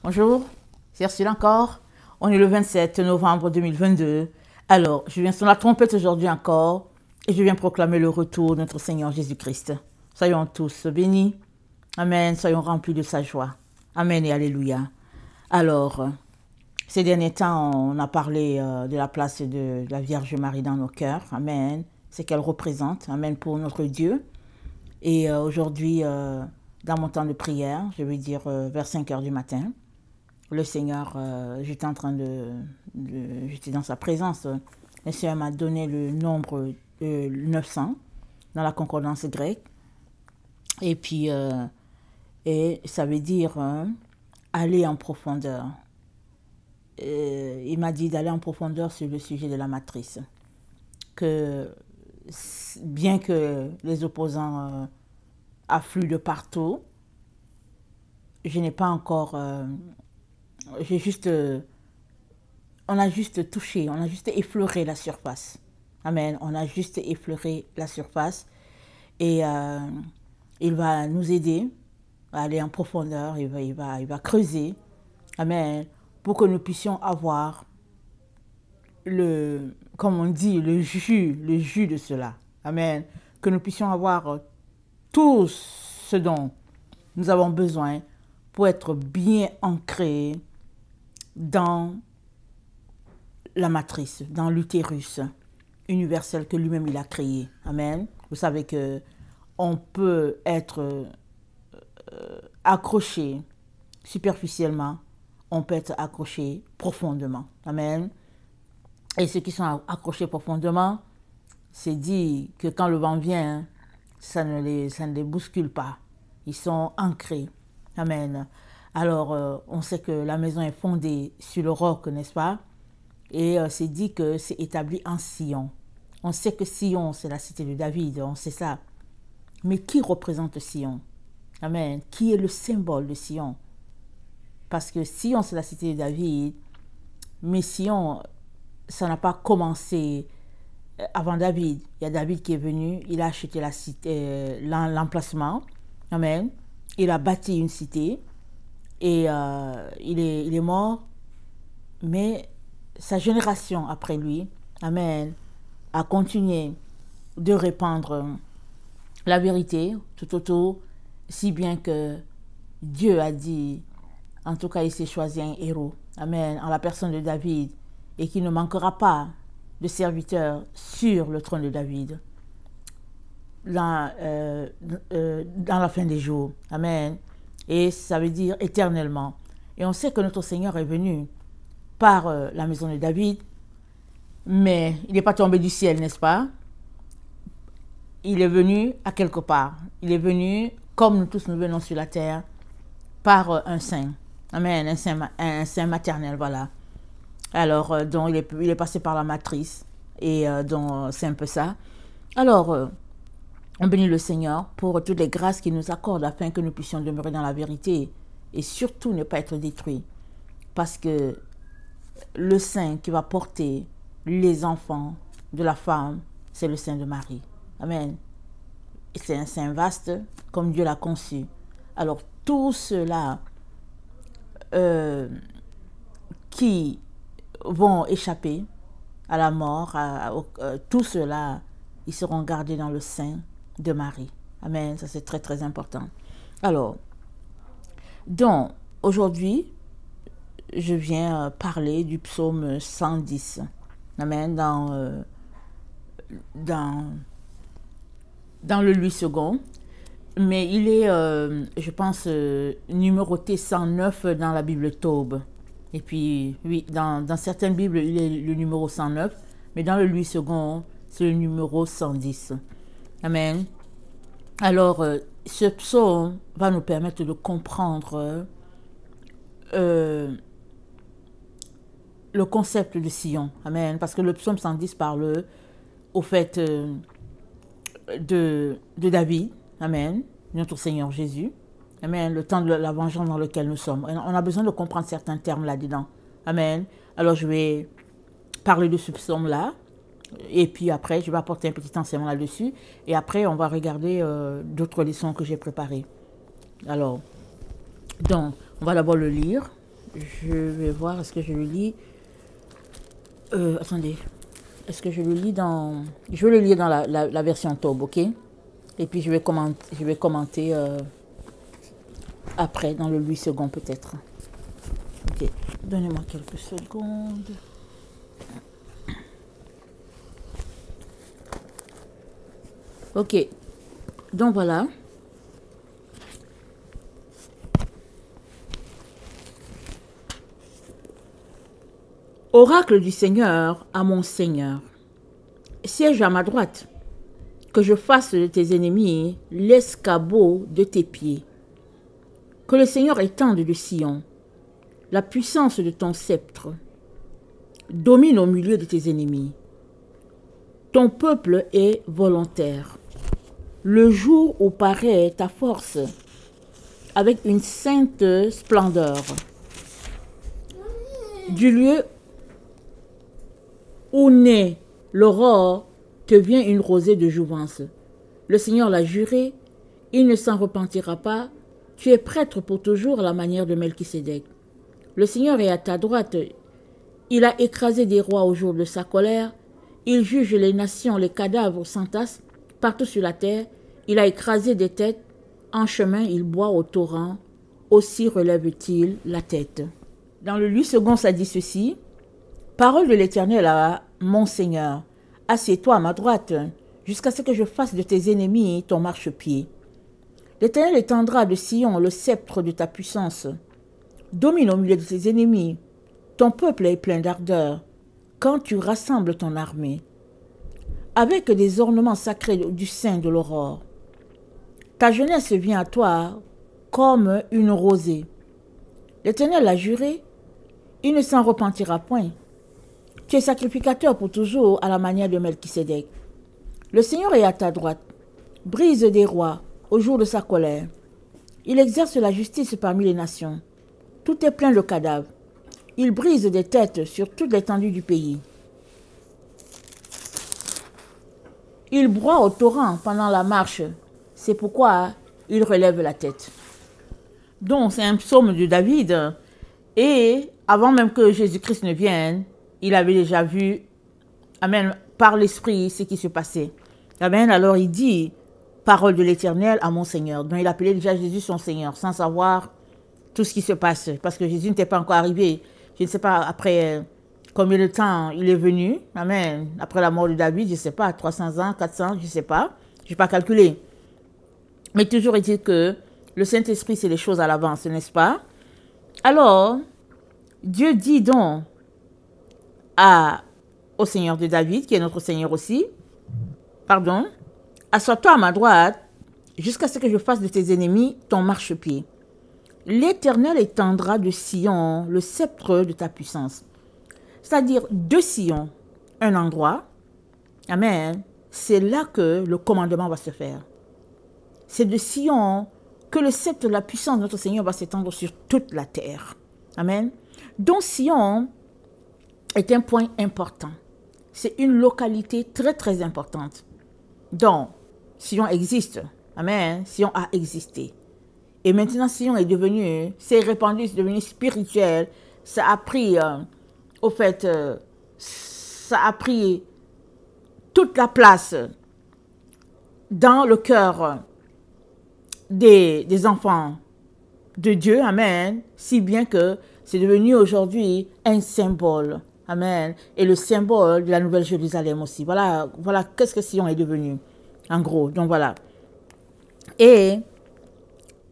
Bonjour, c'est Ursula encore. On est le 27 novembre 2022. Alors, je viens sur la trompette aujourd'hui encore et je viens proclamer le retour de notre Seigneur Jésus-Christ. Soyons tous bénis. Amen. Soyons remplis de sa joie. Amen et alléluia. Alors, ces derniers temps, on a parlé de la place de la Vierge Marie dans nos cœurs. Amen. C'est qu'elle représente. Amen pour notre Dieu. Et aujourd'hui, dans mon temps de prière, je vais dire vers 5 heures du matin, le Seigneur, j'étais en train j'étais dans sa présence. Le Seigneur m'a donné le nombre 900 dans la concordance grecque. Et puis, et ça veut dire aller en profondeur. Il m'a dit d'aller en profondeur sur le sujet de la matrice. Que bien que les opposants affluent de partout, je n'ai pas encore... on a juste touché, on a juste effleuré la surface. Amen. On a juste effleuré la surface. Et il va nous aider à aller en profondeur. Il va creuser. Amen. Pour que nous puissions avoir comme on dit, le jus de cela. Amen. Que nous puissions avoir tout ce dont nous avons besoin pour être bien ancrés dans la matrice, dans l'utérus universel que lui-même il a créé. Amen. Vous savez que on peut être accroché superficiellement, on peut être accroché profondément. Amen. Et ceux qui sont accrochés profondément, c'est dit que quand le vent vient, ça ne les bouscule pas. Ils sont ancrés. Amen. Alors, on sait que la maison est fondée sur le roc, n'est-ce pas? Et c'est dit que c'est établi en Sion. On sait que Sion, c'est la cité de David, on sait ça. Mais qui représente Sion? Amen. Qui est le symbole de Sion? Parce que Sion, c'est la cité de David, mais Sion, ça n'a pas commencé avant David. Il y a David qui est venu, il a acheté la cité, l'emplacement. Amen. Il a bâti une cité et il est mort, mais sa génération après lui, amen, a continué de répandre la vérité tout autour, si bien que Dieu a dit, en tout cas il s'est choisi un héros, amen, en la personne de David, et qu'il ne manquera pas de serviteurs sur le trône de David dans la fin des jours. Amen. Et ça veut dire éternellement. Et on sait que notre Seigneur est venu par la maison de David, mais il n'est pas tombé du ciel, n'est-ce pas? Il est venu à quelque part. Il est venu, comme nous tous nous venons sur la terre, par un saint. Amen, un saint maternel, voilà. Alors, donc il est passé par la matrice, et donc c'est un peu ça. Alors, on bénit le Seigneur pour toutes les grâces qu'il nous accorde afin que nous puissions demeurer dans la vérité et surtout ne pas être détruits. Parce que le sein qui va porter les enfants de la femme, c'est le sein de Marie. Amen. C'est un sein vaste comme Dieu l'a conçu. Alors tous ceux-là qui vont échapper à la mort, tous ceux-là, ils seront gardés dans le sein de Marie. Amen, ça c'est très très important. Alors, donc, aujourd'hui, je viens parler du psaume 110. Amen, dans le 8 second. Mais il est, je pense, numéroté 109 dans la Bible Taube. Et puis, oui, dans certaines Bibles, il est le numéro 109. Mais dans le 8 second, c'est le numéro 110. Amen. Alors, ce psaume va nous permettre de comprendre le concept de Sion. Amen. Parce que le psaume 110 parle au fait de David. Amen. Notre Seigneur Jésus. Amen. Le temps de la vengeance dans lequel nous sommes. On a besoin de comprendre certains termes là-dedans. Amen. Alors, je vais parler de ce psaume-là. Et puis après, je vais apporter un petit enseignement là-dessus. Et après, on va regarder d'autres leçons que j'ai préparées. Alors, donc, on va d'abord le lire. Je vais voir, est-ce que je le lis? Attendez. Est-ce que je le lis dans... Je vais le lire dans la version Taube, ok? Et puis je vais commenter après, dans le 8 secondes peut-être. Ok, donnez-moi quelques secondes. Ok, donc voilà. Oracle du Seigneur à mon Seigneur. Siège à ma droite, que je fasse de tes ennemis l'escabeau de tes pieds. Que le Seigneur étende de Sion la puissance de ton sceptre. Domine au milieu de tes ennemis. Ton peuple est volontaire. Le jour où paraît ta force, avec une sainte splendeur. Du lieu où naît l'aurore, te vient une rosée de jouvence. Le Seigneur l'a juré, il ne s'en repentira pas. Tu es prêtre pour toujours à la manière de Melchisédek. Le Seigneur est à ta droite. Il a écrasé des rois au jour de sa colère. Il juge les nations, les cadavres s'entassent partout sur la terre. Il a écrasé des têtes. En chemin, il boit au torrent. Aussi relève-t-il la tête. Dans le 8 secondes, ça dit ceci. Parole de l'Éternel à mon Seigneur. Assieds-toi à ma droite, jusqu'à ce que je fasse de tes ennemis ton marchepied. L'Éternel étendra de Sion le sceptre de ta puissance. Domine au milieu de tes ennemis. Ton peuple est plein d'ardeur quand tu rassembles ton armée. Avec des ornements sacrés du sein de l'aurore. Ta jeunesse vient à toi comme une rosée. L'Éternel l'a juré, il ne s'en repentira point. Tu es sacrificateur pour toujours à la manière de Melchisédek. Le Seigneur est à ta droite, brise des rois au jour de sa colère. Il exerce la justice parmi les nations. Tout est plein de cadavres. Il brise des têtes sur toute l'étendue du pays. Il broie au torrent pendant la marche. C'est pourquoi il relève la tête. Donc, c'est un psaume de David. Et avant même que Jésus-Christ ne vienne, il avait déjà vu, amen, par l'Esprit, ce qui se passait. Amen. Alors il dit, parole de l'Éternel à mon Seigneur. Donc il appelait déjà Jésus son Seigneur, sans savoir tout ce qui se passe. Parce que Jésus n'était pas encore arrivé. Je ne sais pas après combien de temps il est venu. Amen. Après la mort de David, je ne sais pas, 300 ans, 400, je ne sais pas. Je n'ai pas calculé. Mais toujours est-il que le Saint-Esprit, c'est les choses à l'avance, n'est-ce pas? Alors, Dieu dit donc au Seigneur de David, qui est notre Seigneur aussi, pardon, assois-toi à ma droite, jusqu'à ce que je fasse de tes ennemis ton marchepied. L'Éternel étendra de Sion le sceptre de ta puissance. C'est-à-dire de Sion, un endroit, amen, c'est là que le commandement va se faire. C'est de Sion que le sceptre de la puissance de notre Seigneur va s'étendre sur toute la terre. Amen. Donc Sion est un point important. C'est une localité très très importante. Donc, Sion existe. Amen. Sion a existé. Et maintenant, Sion est devenu, c'est répandu, c'est devenu spirituel. Ça a pris, ça a pris toute la place dans le cœur des enfants de Dieu. Amen. Si bien que c'est devenu aujourd'hui un symbole. Amen. Et le symbole de la Nouvelle Jérusalem aussi. Voilà qu'est-ce que Sion est devenu. En gros, donc voilà. Et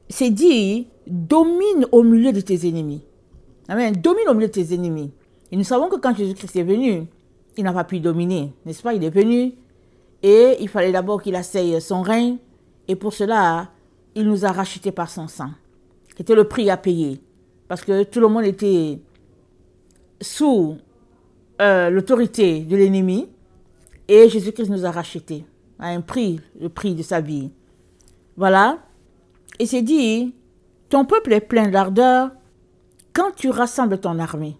c'est dit, domine au milieu de tes ennemis. Amen. Domine au milieu de tes ennemis. Et nous savons que quand Jésus-Christ est venu, il n'a pas pu dominer, n'est-ce pas? Il est venu et il fallait d'abord qu'il asseye son règne. Et pour cela, il nous a rachetés par son sang. C'était le prix à payer. Parce que tout le monde était sous l'autorité de l'ennemi. Et Jésus-Christ nous a rachetés à un prix, le prix de sa vie. Voilà. Et c'est dit, ton peuple est plein d'ardeur quand tu rassembles ton armée.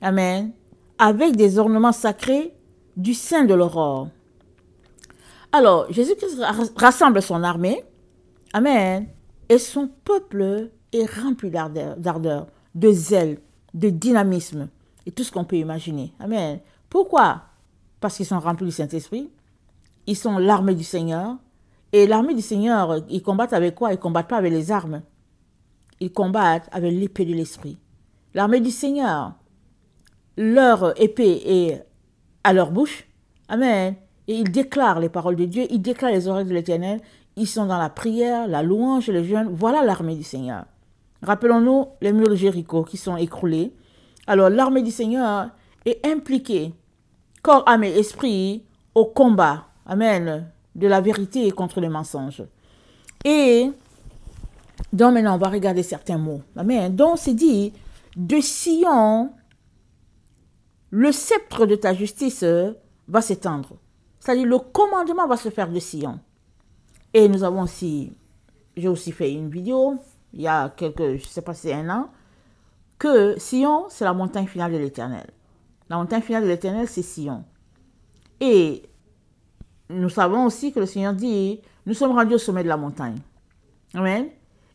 Amen. Avec des ornements sacrés du sein de l'aurore. Alors, Jésus-Christ rassemble son armée. Amen. Et son peuple est rempli d'ardeur. de zèle, de dynamisme et tout ce qu'on peut imaginer. Amen. Pourquoi? Parce qu'ils sont remplis du Saint-Esprit. Ils sont l'armée du Seigneur. Et l'armée du Seigneur, ils combattent avec quoi? Ils ne combattent pas avec les armes. Ils combattent avec l'épée de l'Esprit. L'armée du Seigneur, leur épée est à leur bouche. Amen. Et ils déclarent les paroles de Dieu. Ils déclarent les oreilles de l'Éternel. Ils sont dans la prière, la louange et le jeûne. Voilà l'armée du Seigneur. Rappelons-nous les murs de Jéricho qui sont écroulés. Alors l'armée du Seigneur est impliquée, corps, âme et esprit, au combat. Amen. De la vérité contre les mensonges. Et donc maintenant, on va regarder certains mots. Amen. Donc c'est dit, de Sion, le sceptre de ta justice va s'étendre. C'est-à-dire le commandement va se faire de Sion. Et nous avons aussi, j'ai aussi fait une vidéo, il y a quelques, je ne sais pas si c'est un an, que Sion, c'est la montagne finale de l'Éternel. La montagne finale de l'Éternel, c'est Sion. Et nous savons aussi que le Seigneur dit, nous sommes rendus au sommet de la montagne. Amen.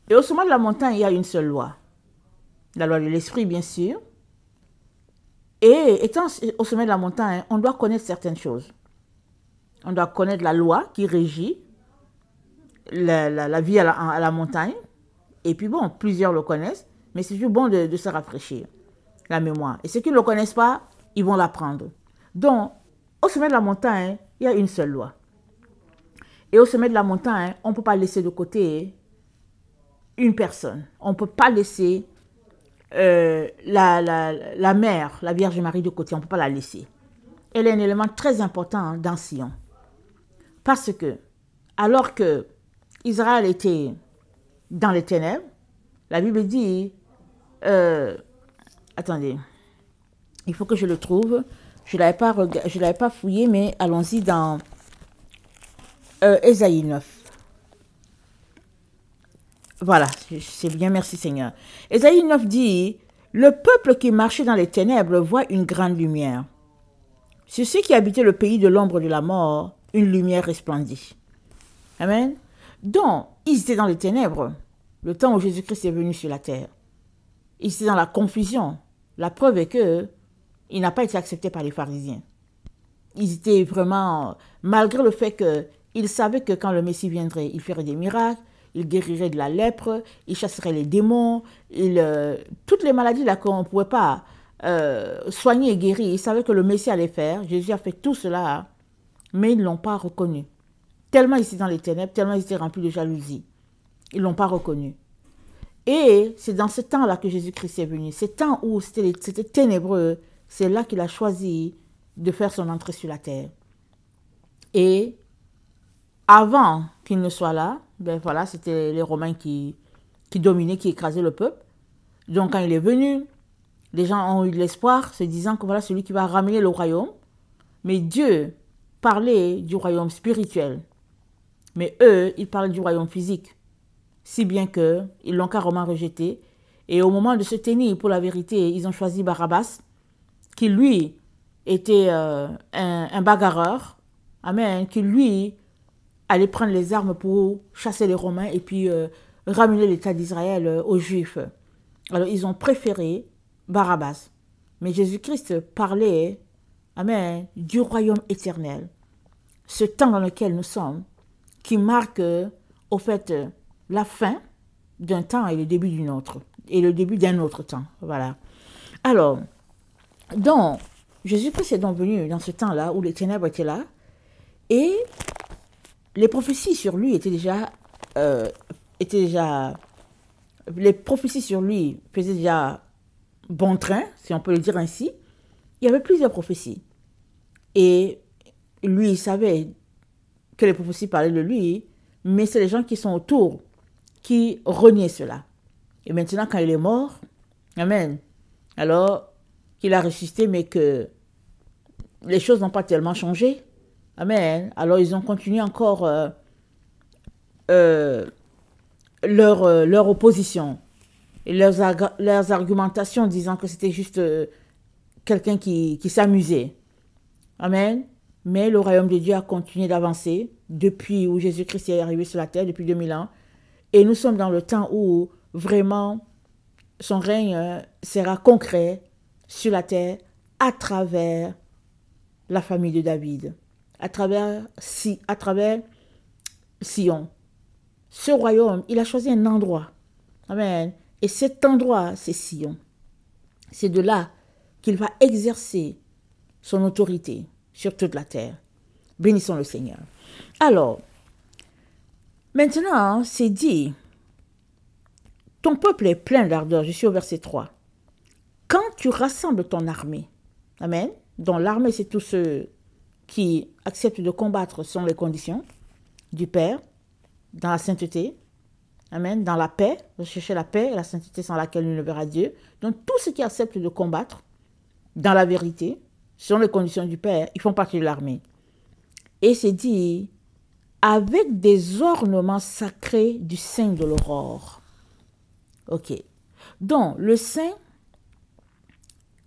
Et au sommet de la montagne, il y a une seule loi. La loi de l'esprit, bien sûr. Et étant au sommet de la montagne, on doit connaître certaines choses. On doit connaître la loi qui régit la vie à la montagne. Et puis bon, plusieurs le connaissent, mais c'est toujours bon de se rafraîchir la mémoire. Et ceux qui ne le connaissent pas, ils vont l'apprendre. Donc, au sommet de la montagne, il y a une seule loi. Et au sommet de la montagne, on ne peut pas laisser de côté une personne. On ne peut pas laisser la mère, la Vierge Marie de côté. On ne peut pas la laisser. Elle est un élément très important dans Sion. Parce que, alors que Israël était dans les ténèbres, la Bible dit, attendez, il faut que je le trouve. Je ne l'avais pas fouillé, mais allons-y dans Ésaïe 9. Voilà, c'est bien, merci Seigneur. Ésaïe 9 dit, le peuple qui marchait dans les ténèbres voit une grande lumière. Sur ceux qui habitaient le pays de l'ombre de la mort, une lumière resplendit. Amen. Donc, ils étaient dans les ténèbres, le temps où Jésus-Christ est venu sur la terre. Ils étaient dans la confusion. La preuve est que il n'a pas été accepté par les pharisiens. Ils étaient vraiment, malgré le fait qu'ils savaient que quand le Messie viendrait, il ferait des miracles, il guérirait de la lèpre, il chasserait les démons, toutes les maladies là qu'on ne pouvait pas soigner et guérir, ils savaient que le Messie allait faire. Jésus a fait tout cela, mais ils ne l'ont pas reconnu. Tellement ils étaient dans les ténèbres, tellement ils étaient remplis de jalousie. Ils ne l'ont pas reconnu. Et c'est dans ce temps-là que Jésus-Christ est venu. Ce temps où c'était ténébreux, c'est là qu'il a choisi de faire son entrée sur la terre. Et avant qu'il ne soit là, ben voilà, c'était les Romains qui dominaient, qui écrasaient le peuple. Donc quand il est venu, les gens ont eu de l'espoir, se disant que voilà celui qui va ramener le royaume. Mais Dieu parlait du royaume spirituel. Mais eux, ils parlaient du royaume physique. Si bien qu'ils l'ont carrément rejeté. Et au moment de se tenir pour la vérité, ils ont choisi Barabbas, qui lui était un bagarreur. Amen. Qui lui allait prendre les armes pour chasser les Romains et puis ramener l'État d'Israël aux Juifs. Alors ils ont préféré Barabbas. Mais Jésus-Christ parlait, amen, du royaume éternel. Ce temps dans lequel nous sommes, qui marque au fait la fin d'un temps et le début d'une autre. Et le début d'un autre temps. Voilà. Alors, donc, Jésus-Christ est donc venu dans ce temps-là où les ténèbres étaient là. Et les prophéties sur lui étaient déjà... les prophéties sur lui faisaient déjà bon train, si on peut le dire ainsi. Il y avait plusieurs prophéties. Et lui, il savait que les prophéties parlaient de lui, mais c'est les gens qui sont autour qui reniaient cela. Et maintenant, quand il est mort, amen, alors qu'il a ressuscité, mais que les choses n'ont pas tellement changé, amen, alors ils ont continué encore leur opposition et leurs argumentations disant que c'était juste quelqu'un qui s'amusait. Amen. Mais le royaume de Dieu a continué d'avancer depuis où Jésus-Christ est arrivé sur la terre, depuis 2000 ans. Et nous sommes dans le temps où vraiment son règne sera concret sur la terre à travers la famille de David, à travers Sion. Ce royaume, il a choisi un endroit. Amen. Et cet endroit, c'est Sion. C'est de là qu'il va exercer son autorité sur toute la terre. Bénissons le Seigneur. Alors, maintenant, c'est dit, ton peuple est plein d'ardeur. Je suis au verset 3. Quand tu rassembles ton armée, amen, dont l'armée, c'est tous ceux qui acceptent de combattre selon les conditions du Père, dans la sainteté, amen, dans la paix, rechercher la paix et la sainteté sans laquelle nul ne verra Dieu. Donc, tous ceux qui acceptent de combattre dans la vérité, selon les conditions du Père, ils font partie de l'armée. Et c'est dit, avec des ornements sacrés du sein de l'aurore. Ok. Donc, le sein,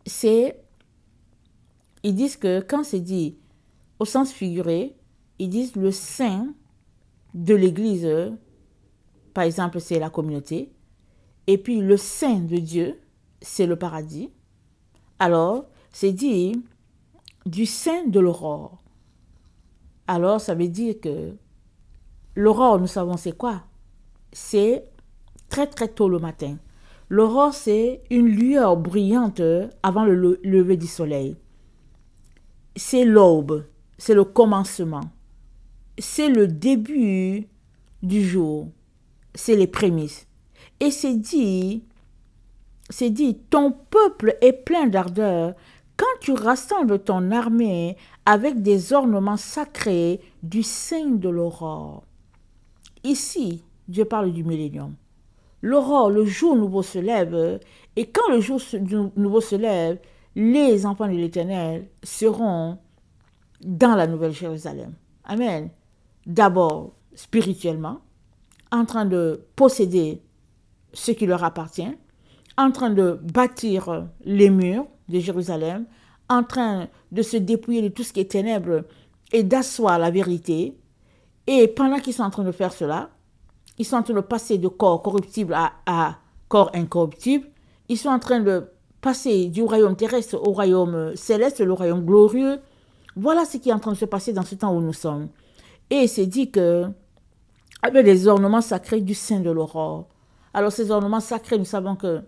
c'est, ils disent que quand c'est dit au sens figuré, ils disent le sein de l'Église, par exemple, c'est la communauté, et puis le sein de Dieu, c'est le paradis. Alors, c'est dit du sein de l'aurore. Alors, ça veut dire que l'aurore, nous savons c'est quoi? C'est très très tôt le matin. L'aurore, c'est une lueur brillante avant le lever du soleil. C'est l'aube, c'est le commencement. C'est le début du jour. C'est les prémices. Et c'est dit, ton peuple est plein d'ardeur quand tu rassembles ton armée avec des ornements sacrés du sein de l'aurore. Ici, Dieu parle du millénium. L'aurore, le jour nouveau se lève, et quand le jour nouveau se lève, les enfants de l'Éternel seront dans la Nouvelle Jérusalem. Amen. D'abord, spirituellement, en train de posséder ce qui leur appartient, en train de bâtir les murs de Jérusalem, en train de se dépouiller de tout ce qui est ténèbres et d'asseoir la vérité. Et pendant qu'ils sont en train de faire cela, ils sont en train de passer de corps corruptible à corps incorruptible. Ils sont en train de passer du royaume terrestre au royaume céleste, le royaume glorieux. Voilà ce qui est en train de se passer dans ce temps où nous sommes. Et c'est dit que avec les ornements sacrés du sein de l'aurore. Alors ces ornements sacrés, nous savons que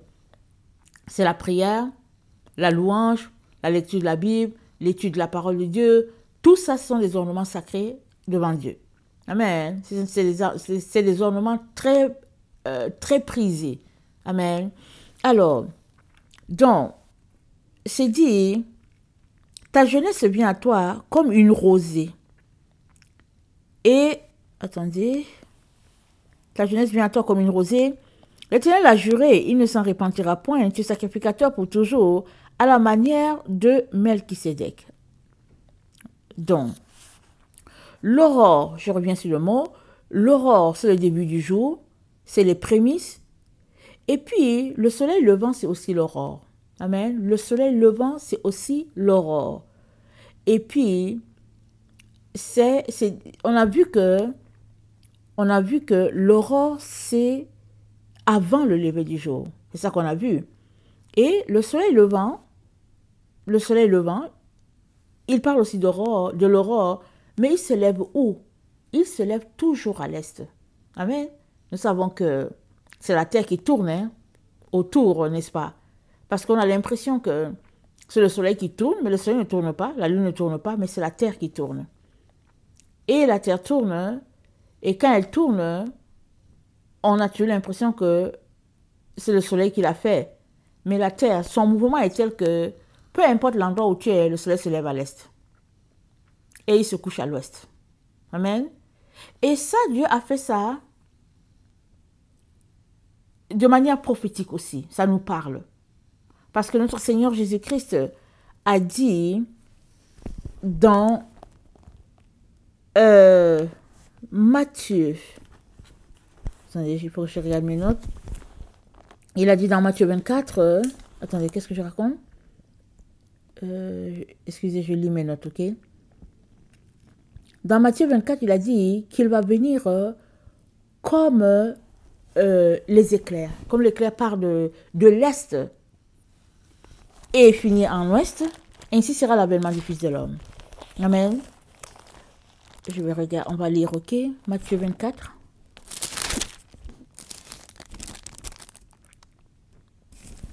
c'est la prière, la louange, la lecture de la Bible, l'étude de la parole de Dieu. Tout ça sont des ornements sacrés devant Dieu. Amen. C'est des ornements très, très prisés. Amen. Alors, donc, c'est dit, ta jeunesse vient à toi comme une rosée. Et, attendez, ta jeunesse vient à toi comme une rosée. L'Éternel a juré, il ne s'en repentira point, tu es sacrificateur pour toujours, à la manière de Melchisédek. Donc, l'aurore, je reviens sur le mot, l'aurore, c'est le début du jour, c'est les prémices. Et puis, le soleil levant, c'est aussi l'aurore. Amen. Le soleil levant, c'est aussi l'aurore. Et puis, on a vu que l'aurore, c'est avant le lever du jour. C'est ça qu'on a vu. Et le soleil levant, il parle aussi de l'aurore, mais il se lève où? Il se lève toujours à l'est. Amen. Nous savons que c'est la terre qui tourne autour, n'est-ce pas? Parce qu'on a l'impression que c'est le soleil qui tourne, mais le soleil ne tourne pas, la lune ne tourne pas, mais c'est la terre qui tourne. Et la terre tourne, et quand elle tourne, on a toujours l'impression que c'est le soleil qui l'a fait. Mais la terre, son mouvement est tel que peu importe l'endroit où tu es, le soleil se lève à l'est. Et il se couche à l'ouest. Amen. Et ça, Dieu a fait ça de manière prophétique aussi. Ça nous parle. Parce que notre Seigneur Jésus-Christ a dit dans Matthieu. Attendez, il faut que je regarde mes notes. Il a dit dans Matthieu 24. Attendez, qu'est-ce que je raconte? Excusez, je lis mes notes, ok? Dans Matthieu 24, il a dit qu'il va venir comme les éclairs. Comme l'éclair part de l'est et finit en ouest, ainsi sera l'avènement du Fils de l'homme. Amen. Je vais regarder, on va lire, ok, Matthieu 24.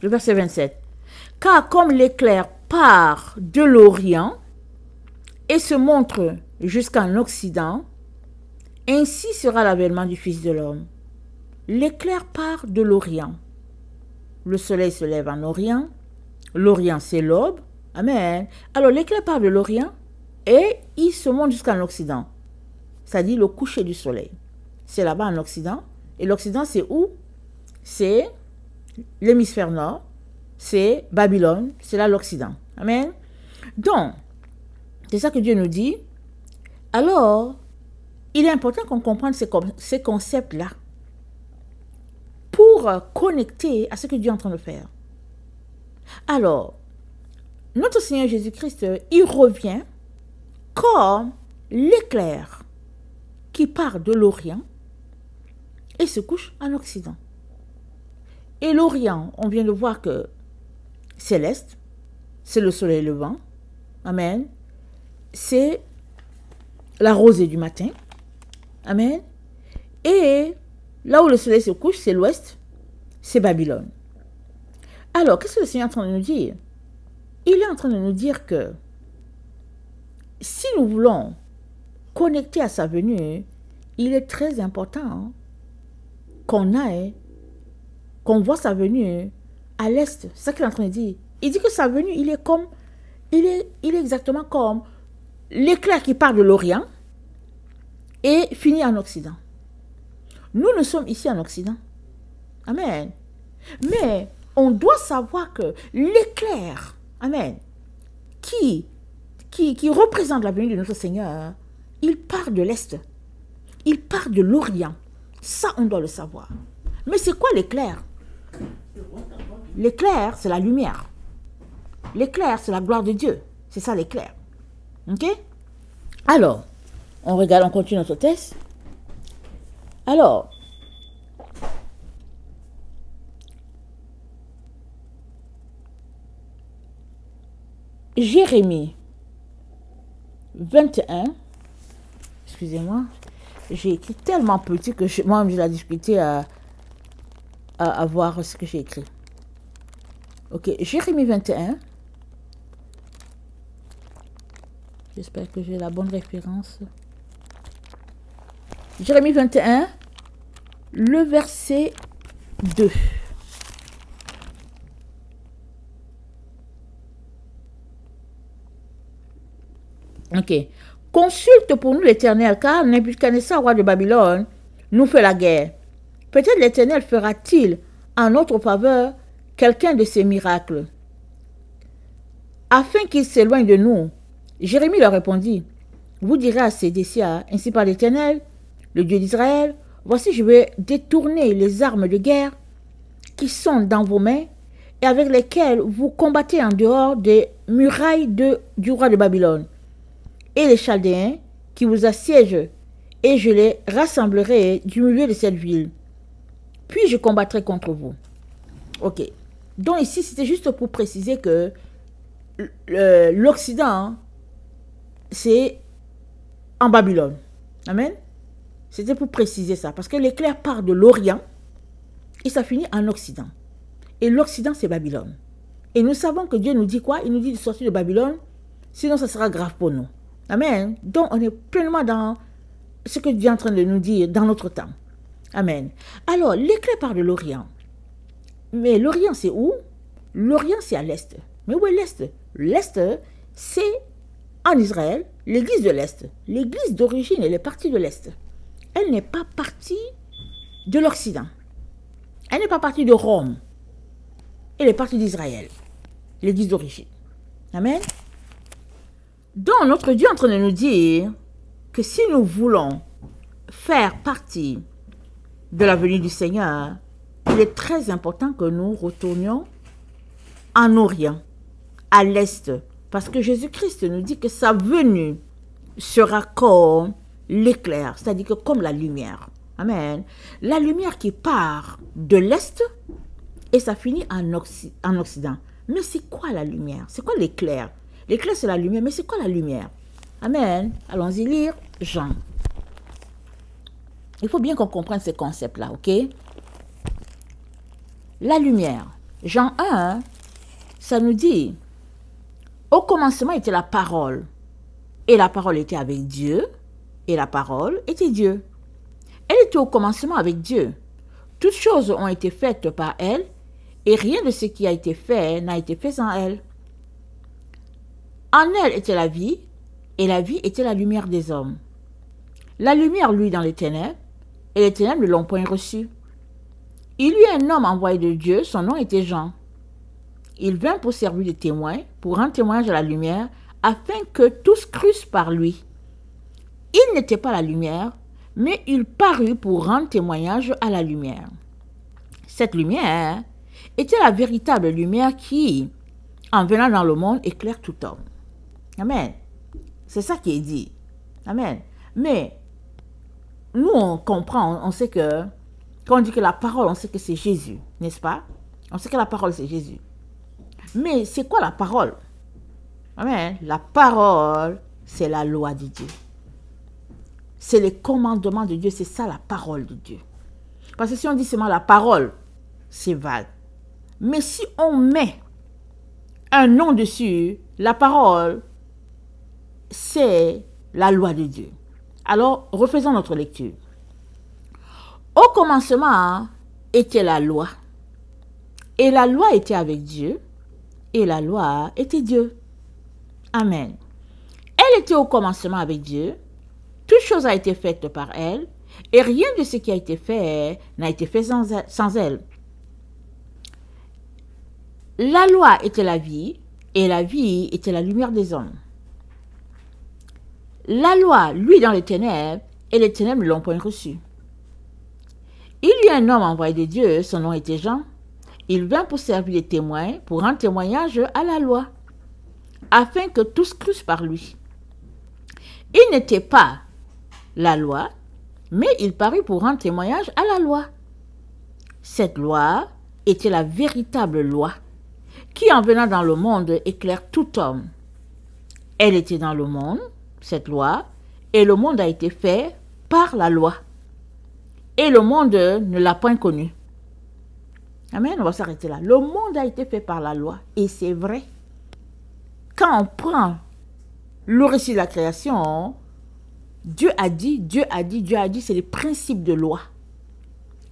Le verset 27. Car comme l'éclair part de l'Orient et se montre jusqu'en Occident, ainsi sera l'avènement du Fils de l'homme. L'éclair part de l'Orient. Le soleil se lève en Orient. L'Orient, c'est l'aube. Amen. Alors, l'éclair part de l'Orient et il se monte jusqu'en Occident. C'est-à-dire le coucher du soleil. C'est là-bas en Occident. Et l'Occident, c'est où? C'est l'hémisphère nord. C'est Babylone. C'est là l'Occident. Amen. Donc, c'est ça que Dieu nous dit. Alors, il est important qu'on comprenne ces concepts-là pour connecter à ce que Dieu est en train de faire. Alors, notre Seigneur Jésus-Christ, il revient comme l'éclair qui part de l'Orient et se couche en Occident. Et l'Orient, on vient de voir que c'est l'Est, c'est le soleil levant, amen, c'est la rosée du matin, amen, et là où le soleil se couche, c'est l'Ouest, c'est Babylone. Alors, qu'est-ce que le Seigneur est en train de nous dire? Il est en train de nous dire que si nous voulons connecter à sa venue, il est très important qu'on voit sa venue à l'est. C'est ça qu'il est en train de dire. Il dit que sa venue, il est exactement comme l'éclair qui part de l'Orient et finit en Occident. Nous sommes ici en Occident. Amen. Mais on doit savoir que l'éclair, amen, qui représente la venue de notre Seigneur, il part de l'Est. Il part de l'Orient. Ça, on doit le savoir. Mais c'est quoi l'éclair? L'éclair, c'est la lumière. L'éclair, c'est la gloire de Dieu. C'est ça l'éclair. Ok? Alors, on regarde, on continue notre test. Alors, Jérémie 21, excusez-moi, j'ai écrit tellement petit que moi-même j'ai la difficulté à voir ce que j'ai écrit. Ok, Jérémie 21. J'espère que j'ai la bonne référence. Jérémie 21, le verset 2. Ok. Consulte pour nous l'Éternel, car Nebuchadnezzar, roi de Babylone, nous fait la guerre. Peut-être l'Éternel fera-t-il en notre faveur quelqu'un de ses miracles, afin qu'il s'éloigne de nous. Jérémie leur répondit, vous direz à Sédécia, ainsi par l'Éternel, le Dieu d'Israël, voici je vais détourner les armes de guerre qui sont dans vos mains et avec lesquelles vous combattez en dehors des murailles du roi de Babylone et les Chaldéens qui vous assiègent, et je les rassemblerai du milieu de cette ville. Puis je combattrai contre vous. Ok. Donc ici, c'était juste pour préciser que l'Occident, c'est en Babylone. Amen. C'était pour préciser ça. Parce que l'éclair part de l'Orient et ça finit en Occident. Et l'Occident, c'est Babylone. Et nous savons que Dieu nous dit quoi? Il nous dit de sortir de Babylone, sinon ça sera grave pour nous. Amen. Donc on est pleinement dans ce que Dieu est en train de nous dire dans notre temps. Amen. Alors, l'éclair part de l'Orient. Mais l'Orient, c'est où? L'Orient, c'est à l'Est. Mais où est l'Est? L'Est, c'est en Israël, l'église de l'Est. L'église d'origine, elle est partie de l'Est. Elle n'est pas partie de l'Occident. Elle n'est pas partie de Rome. Elle est partie d'Israël, l'église d'origine. Amen. Donc, notre Dieu est en train de nous dire que si nous voulons faire partie de la venue du Seigneur, il est très important que nous retournions en Orient, à l'Est, parce que Jésus-Christ nous dit que sa venue sera comme l'éclair, c'est-à-dire que comme la lumière. Amen. La lumière qui part de l'Est et ça finit en Occident. Mais c'est quoi la lumière? C'est quoi l'éclair? L'éclair, c'est la lumière, mais c'est quoi la lumière? Amen. Allons-y lire Jean. Il faut bien qu'on comprenne ces concepts-là, ok? La lumière. Jean 1, ça nous dit, au commencement était la parole, et la parole était avec Dieu, et la parole était Dieu. Elle était au commencement avec Dieu. Toutes choses ont été faites par elle, et rien de ce qui a été fait n'a été fait sans elle. En elle était la vie, et la vie était la lumière des hommes. La lumière luit dans les ténèbres, et les ténèbres ne l'ont point reçue. Il y eut un homme envoyé de Dieu, son nom était Jean. Il vint pour servir de témoin, pour rendre témoignage à la lumière, afin que tous crussent par lui. Il n'était pas la lumière, mais il parut pour rendre témoignage à la lumière. Cette lumière était la véritable lumière qui, en venant dans le monde, éclaire tout homme. Amen. C'est ça qui est dit. Amen. Mais, nous, on comprend, on sait que, quand on dit que la parole, on sait que c'est Jésus, n'est-ce pas? On sait que la parole, c'est Jésus. Mais c'est quoi la parole? Amen. La parole, c'est la loi de Dieu. C'est les commandements de Dieu, c'est ça la parole de Dieu. Parce que si on dit seulement la parole, c'est vague. Mais si on met un nom dessus, la parole, c'est la loi de Dieu. Alors, refaisons notre lecture. Au commencement était la loi. Et la loi était avec Dieu. Et la loi était Dieu. Amen. Elle était au commencement avec Dieu. Toute chose a été faite par elle. Et rien de ce qui a été fait n'a été fait sans elle. La loi était la vie. Et la vie était la lumière des hommes. La loi, lui, dans les ténèbres, et les ténèbres ne l'ont point reçue. Il y a un homme envoyé de Dieu, son nom était Jean. Il vint pour servir de témoin, pour rendre témoignage à la loi, afin que tous crussent par lui. Il n'était pas la loi, mais il parut pour rendre témoignage à la loi. Cette loi était la véritable loi, qui en venant dans le monde éclaire tout homme. Elle était dans le monde, cette loi, et le monde a été fait par la loi. Et le monde ne l'a point connue. Amen, on va s'arrêter là. Le monde a été fait par la loi, et c'est vrai. Quand on prend le récit de la création, Dieu a dit, c'est les principes de loi.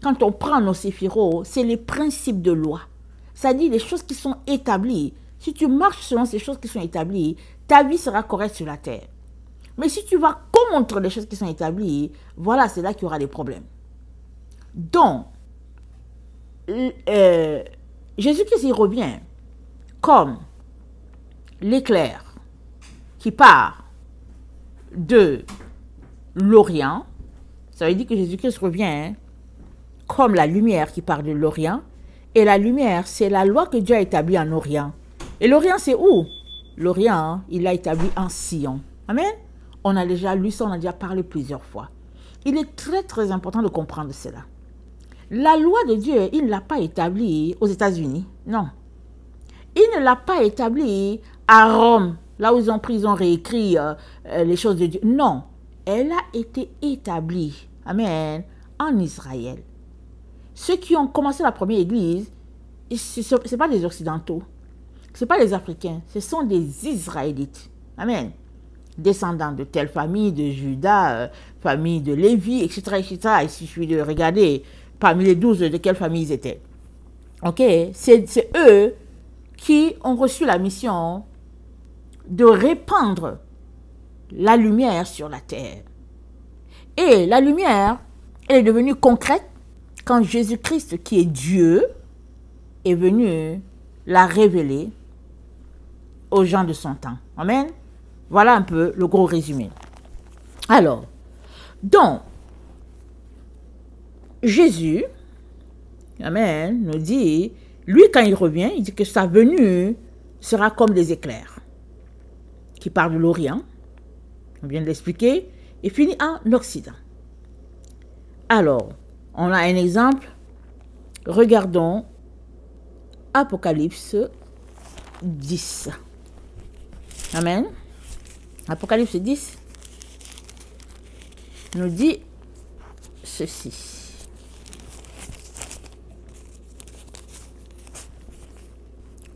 Quand on prend nos séphiros, c'est les principes de loi. Ça dit les choses qui sont établies. Si tu marches selon ces choses qui sont établies, ta vie sera correcte sur la terre. Mais si tu vas contre les choses qui sont établies, voilà, c'est là qu'il y aura des problèmes. Donc, Jésus-Christ, il revient comme l'éclair qui part de l'Orient. Ça veut dire que Jésus-Christ revient comme la lumière qui part de l'Orient. Et la lumière, c'est la loi que Dieu a établie en Orient. Et l'Orient, c'est où? L'Orient, il l'a établi en Sion. Amen. On a déjà lu ça, on a déjà parlé plusieurs fois. Il est très, très important de comprendre cela. La loi de Dieu, il ne l'a pas établie aux États-Unis. Non. Il ne l'a pas établie à Rome, là où ils ont réécrit les choses de Dieu. Non. Elle a été établie, amen, en Israël. Ceux qui ont commencé la première église, ce n'est pas des Occidentaux. Ce n'est pas les Africains. Ce sont des Israélites. Amen. Descendants de telle famille, de Judas, famille de Lévi, etc., etc. Il suffit de regarder parmi les 12 de quelle famille ils étaient. Ok? C'est eux qui ont reçu la mission de répandre la lumière sur la terre. Et la lumière, elle est devenue concrète quand Jésus-Christ, qui est Dieu, est venu la révéler aux gens de son temps. Amen. Voilà un peu le gros résumé. Alors, donc, Jésus, amen, nous dit, lui quand il revient, il dit que sa venue sera comme des éclairs qui partent de l'Orient, on vient de l'expliquer, et finit en Occident. Alors, on a un exemple. Regardons Apocalypse 10. Amen. Apocalypse 10 nous dit ceci.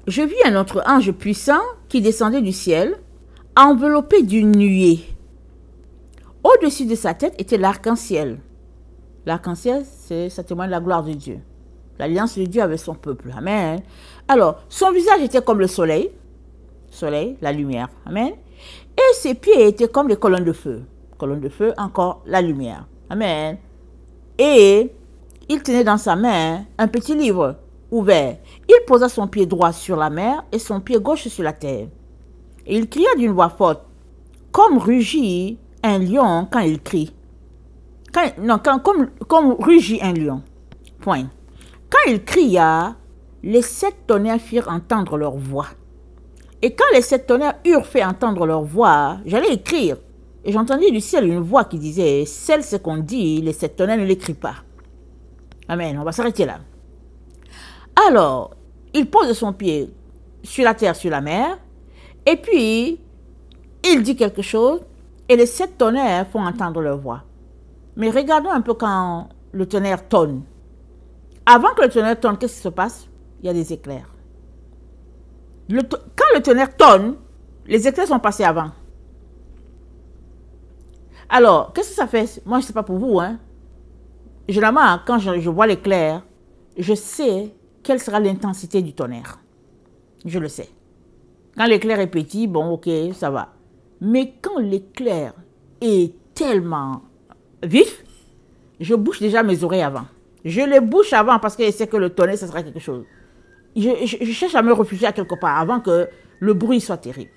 Je vis un autre ange puissant qui descendait du ciel, enveloppé d'une nuée. Au-dessus de sa tête était l'arc-en-ciel. L'arc-en-ciel, ça témoigne de la gloire de Dieu. L'alliance de Dieu avec son peuple. Amen. Alors, son visage était comme le soleil. Soleil, la lumière. Amen. Et ses pieds étaient comme des colonnes de feu. Colonnes de feu, encore la lumière. Amen. Et il tenait dans sa main un petit livre ouvert. Il posa son pied droit sur la mer et son pied gauche sur la terre. Et il cria d'une voix forte, comme rugit un lion quand il crie. Comme rugit un lion. Point. Quand il cria, les 7 tonnerres firent entendre leur voix. Et quand les 7 tonnerres eurent fait entendre leur voix, j'allais écrire. Et j'entendis du ciel une voix qui disait, celle ce qu'on dit, les 7 tonnerres ne l'écrit pas. Amen, on va s'arrêter là. Alors, il pose son pied sur la terre, sur la mer, et puis, il dit quelque chose, et les 7 tonnerres font entendre leur voix. Mais regardons un peu quand le tonnerre tonne. Avant que le tonnerre tonne, qu'est-ce qui se passe? Il y a des éclairs. Quand le tonnerre tonne, les éclairs sont passés avant. Alors, qu'est-ce que ça fait? Moi, je ne sais pas pour vous. Généralement, quand je vois l'éclair, je sais quelle sera l'intensité du tonnerre. Je le sais. Quand l'éclair est petit, bon, ok, ça va. Mais quand l'éclair est tellement vif, je bouche déjà mes oreilles avant. Je les bouche avant parce que je sais que le tonnerre, ça sera quelque chose. Je cherche à me réfugier à quelque part avant que le bruit soit terrible.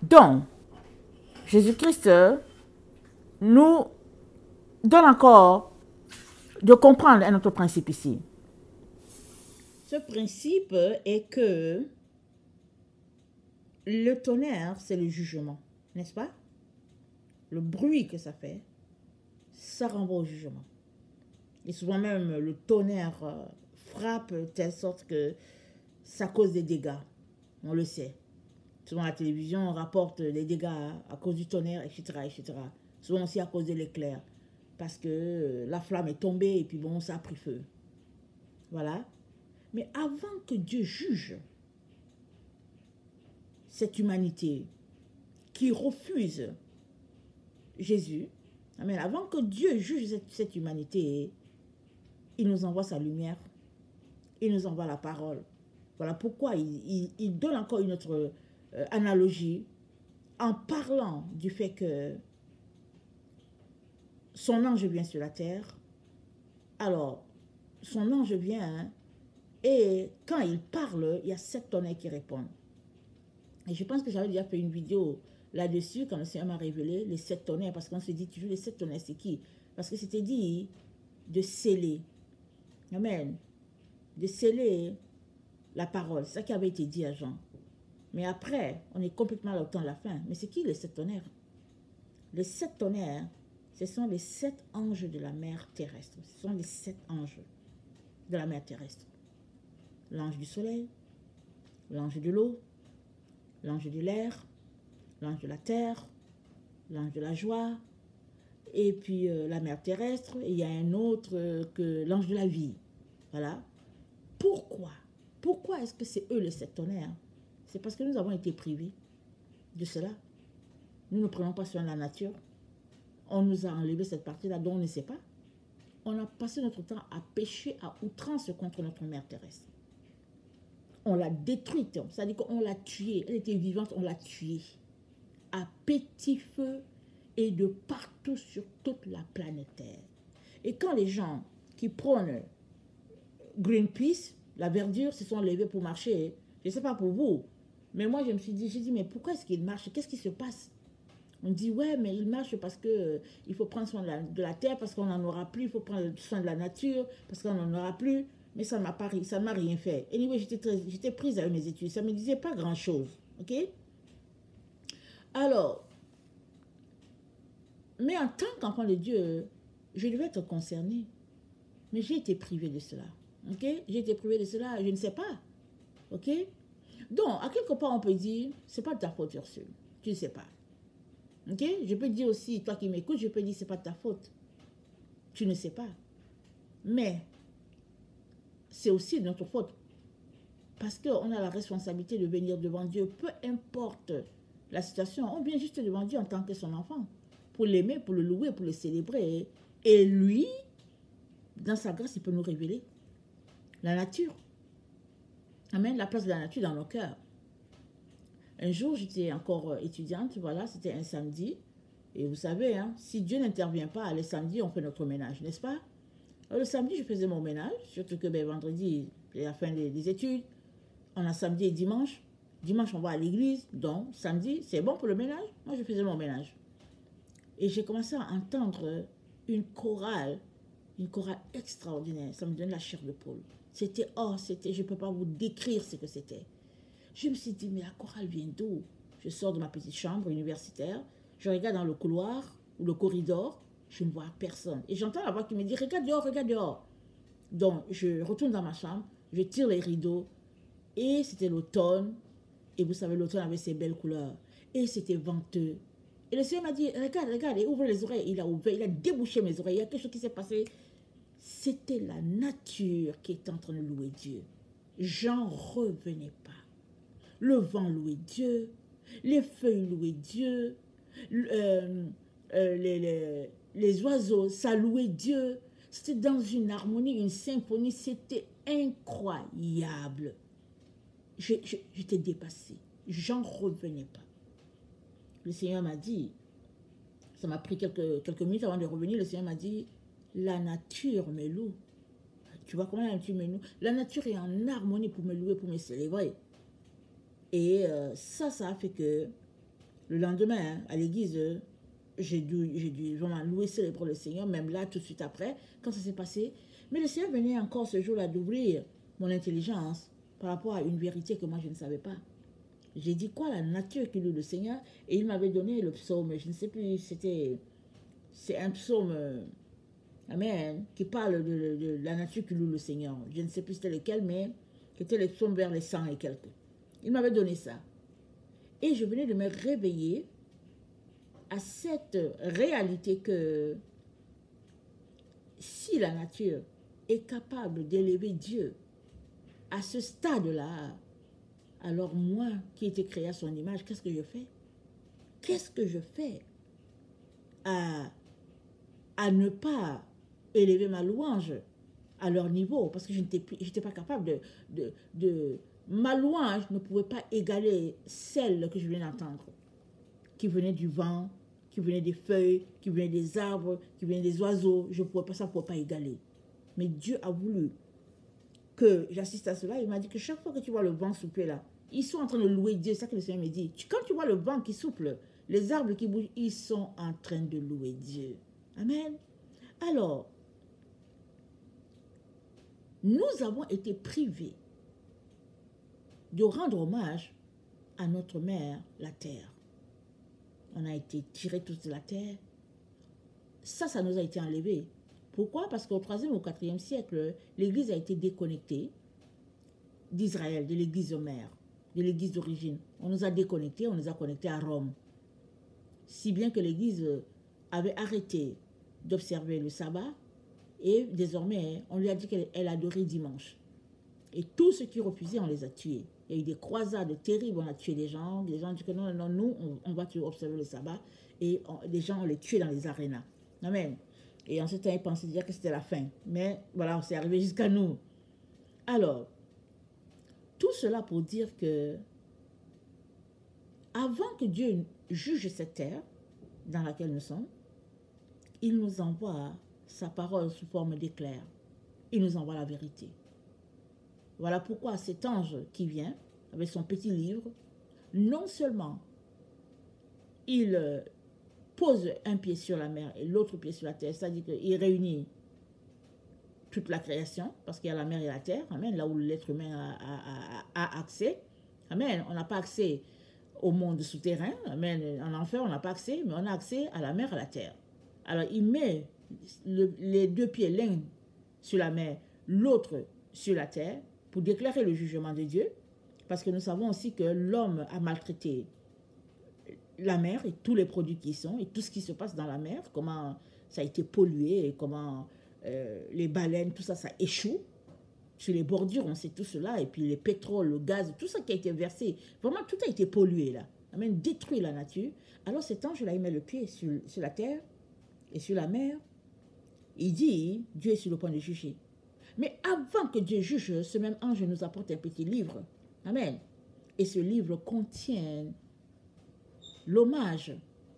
Donc, Jésus-Christ nous donne encore de comprendre un autre principe ici. Ce principe est que le tonnerre, c'est le jugement, n'est-ce pas? Le bruit que ça fait, ça renvoie au jugement. Et souvent même, le tonnerre frappe de telle sorte que ça cause des dégâts. On le sait. Souvent, à la télévision, on rapporte les dégâts à cause du tonnerre, etc., etc. Souvent aussi à cause de l'éclair. Parce que la flamme est tombée et puis bon, ça a pris feu. Voilà. Mais avant que Dieu juge cette humanité qui refuse Jésus, amen, avant que Dieu juge cette humanité, il nous envoie sa lumière, il nous envoie la parole. Voilà pourquoi il donne encore une autre analogie en parlant du fait que son ange vient sur la terre. Alors, son ange vient et quand il parle, il y a 7 tonnerres qui répondent. Et je pense que j'avais déjà fait une vidéo là-dessus quand le Seigneur m'a révélé les 7 tonnerres, parce qu'on se dit toujours les 7 tonnerres, c'est qui? Parce que c'était dit de sceller. Amen. De sceller la parole. C'est ça qui avait été dit à Jean. Mais après, on est complètement au temps de la fin. Mais c'est qui les 7 tonnerres? Les 7 tonnerres, ce sont les 7 anges de la mer terrestre. Ce sont les 7 anges de la mer terrestre. L'ange du soleil, l'ange de l'eau, l'ange de l'air, l'ange de la terre, l'ange de la joie, et puis la mer terrestre, et il y a un autre que l'ange de la vie. Voilà. Pourquoi? Pourquoi est-ce que c'est eux les 7 tonnerres? C'est parce que nous avons été privés de cela. Nous ne prenons pas soin de la nature. On nous a enlevé cette partie-là dont on ne sait pas. On a passé notre temps à pécher à outrance contre notre mère terrestre. On l'a détruite, c'est-à-dire qu'on l'a tuée. Elle était vivante, on l'a tuée. À petit feu et de partout sur toute la planète Terre. Et quand les gens qui prônent Greenpeace, la verdure, se sont levés pour marcher, je ne sais pas pour vous, mais moi je me suis dit, mais pourquoi est-ce qu'ils marchent? Qu'est-ce qui se passe? On dit, ouais, mais ils marchent parce que il faut prendre soin de la terre, parce qu'on n'en aura plus, il faut prendre soin de la nature, parce qu'on n'en aura plus, mais ça ne m'a rien fait. Et anyway, j'étais prise avec mes études, ça ne me disait pas grand-chose, ok? Alors, mais en tant qu'enfant de Dieu, je devais être concernée. Mais j'ai été privée de cela. Ok? J'ai été privée de cela, je ne sais pas. Ok? Donc, à quelque part, on peut dire, c'est pas de ta faute, Ursule. Tu ne sais pas. Ok? Je peux dire aussi, toi qui m'écoutes, je peux dire, c'est pas de ta faute. Tu ne sais pas. Mais, c'est aussi de notre faute. Parce qu'on a la responsabilité de venir devant Dieu, peu importe la situation. On vient juste devant Dieu en tant que son enfant. Pour l'aimer, pour le louer, pour le célébrer. Et lui, dans sa grâce, il peut nous révéler la nature. Amen, la place de la nature dans nos cœurs. Un jour, j'étais encore étudiante, voilà, c'était un samedi. Et vous savez, hein, si Dieu n'intervient pas, le samedi, on fait notre ménage, n'est-ce pas? Alors, le samedi, je faisais mon ménage, surtout que vendredi, c'est la fin des études. On a samedi et dimanche. Dimanche, on va à l'église. Donc, samedi, c'est bon pour le ménage. Moi, je faisais mon ménage. Et j'ai commencé à entendre une chorale extraordinaire. Ça me donne la chair de poule. C'était, je ne peux pas vous décrire ce que c'était. Je me suis dit, mais la chorale vient d'où? Je sors de ma petite chambre universitaire, je regarde dans le couloir ou le corridor, je ne vois personne. Et j'entends la voix qui me dit, regarde dehors, regarde dehors. Donc, je retourne dans ma chambre, je tire les rideaux, et c'était l'automne. Et vous savez, l'automne avait ses belles couleurs. Et c'était venteux. Et le Seigneur m'a dit, regarde, regarde, et ouvre les oreilles. Il a ouvert, il a débouché mes oreilles. Il y a quelque chose qui s'est passé. C'était la nature qui était en train de louer Dieu. J'en revenais pas. Le vent louait Dieu, les feuilles louaient Dieu, les oiseaux, ça louait Dieu. C'était dans une harmonie, une symphonie, c'était incroyable. J'étais dépassée, j'en revenais pas. Le Seigneur m'a dit, ça m'a pris quelques minutes avant de revenir, le Seigneur m'a dit, la nature me loue. Tu vois comment la nature me loue? La nature est en harmonie pour me louer, pour me célébrer. Et ça a fait que le lendemain, hein, à l'église, j'ai dû vraiment louer, célébrer le Seigneur, même là, tout de suite après, quand ça s'est passé. Mais le Seigneur venait encore ce jour-là d'ouvrir mon intelligence par rapport à une vérité que moi, je ne savais pas. J'ai dit quoi, la nature qui loue le Seigneur? Et il m'avait donné le psaume, je ne sais plus, c'est un psaume, amen, qui parle de la nature qui loue le Seigneur. Je ne sais plus c'était lequel, mais c'était le psaume vers les 100 et quelques. Il m'avait donné ça. Et je venais de me réveiller à cette réalité que si la nature est capable d'élever Dieu à ce stade-là, alors moi qui ai été créé à son image, qu'est-ce que je fais? Qu'est-ce que je fais à ne pas élever ma louange à leur niveau? Parce que je n'étais pas capable de ma louange ne pouvait pas égaler celle que je venais d'entendre, qui venait du vent, qui venait des feuilles, qui venait des arbres, qui venait des oiseaux. Ça ne pouvait pas égaler. Mais Dieu a voulu que j'assiste à cela. Il m'a dit que chaque fois que tu vois le vent souffler là, ils sont en train de louer Dieu. C'est ça que le Seigneur me dit. Quand tu vois le vent qui souffle, les arbres qui bougent, ils sont en train de louer Dieu. Amen. Alors, nous avons été privés de rendre hommage à notre mère, la terre. On a été tirés tous de la terre. Ça nous a été enlevé. Pourquoi? Parce qu'au 3e ou 4e siècle, l'Église a été déconnectée d'Israël, de l'Église mère, de l'Église d'origine. On nous a déconnectés, on nous a connectés à Rome. Si bien que l'Église avait arrêté d'observer le sabbat et désormais, on lui a dit qu'elle adorait dimanche. Et tous ceux qui refusaient, on les a tués. Il y a eu des croisades terribles, on a tué des gens disent que non, non, nous, on va observer le sabbat. Et les gens, on les tuait dans les arénas. Amen. Et en ce temps, ils pensaient dire que c'était la fin. Mais voilà, c'est arrivé jusqu'à nous. Alors, tout cela pour dire que avant que Dieu juge cette terre dans laquelle nous sommes, il nous envoie sa parole sous forme d'éclair. Il nous envoie la vérité. Voilà pourquoi cet ange qui vient avec son petit livre, non seulement il pose un pied sur la mer et l'autre pied sur la terre, c'est-à-dire qu'il réunit toute la création, parce qu'il y a la mer et la terre, amen, là où l'être humain a accès. Amen, on n'a pas accès au monde souterrain, amen, en enfer on n'a pas accès, mais on a accès à la mer et à la terre. Alors il met les deux pieds, l'un sur la mer, l'autre sur la terre, pour déclarer le jugement de Dieu. Parce que nous savons aussi que l'homme a maltraité la mer et tous les produits qui y sont, et tout ce qui se passe dans la mer, comment ça a été pollué, et comment les baleines, tout ça, ça échoue. Sur les bordures, on sait tout cela, et puis les pétroles, le gaz, tout ça qui a été versé, vraiment tout a été pollué là, même détruit la nature. Alors cet ange-là, il met le pied sur la terre et sur la mer. Il dit, Dieu est sur le point de juger. Mais avant que Dieu juge, ce même ange nous apporte un petit livre. Amen. Et ce livre contient l'hommage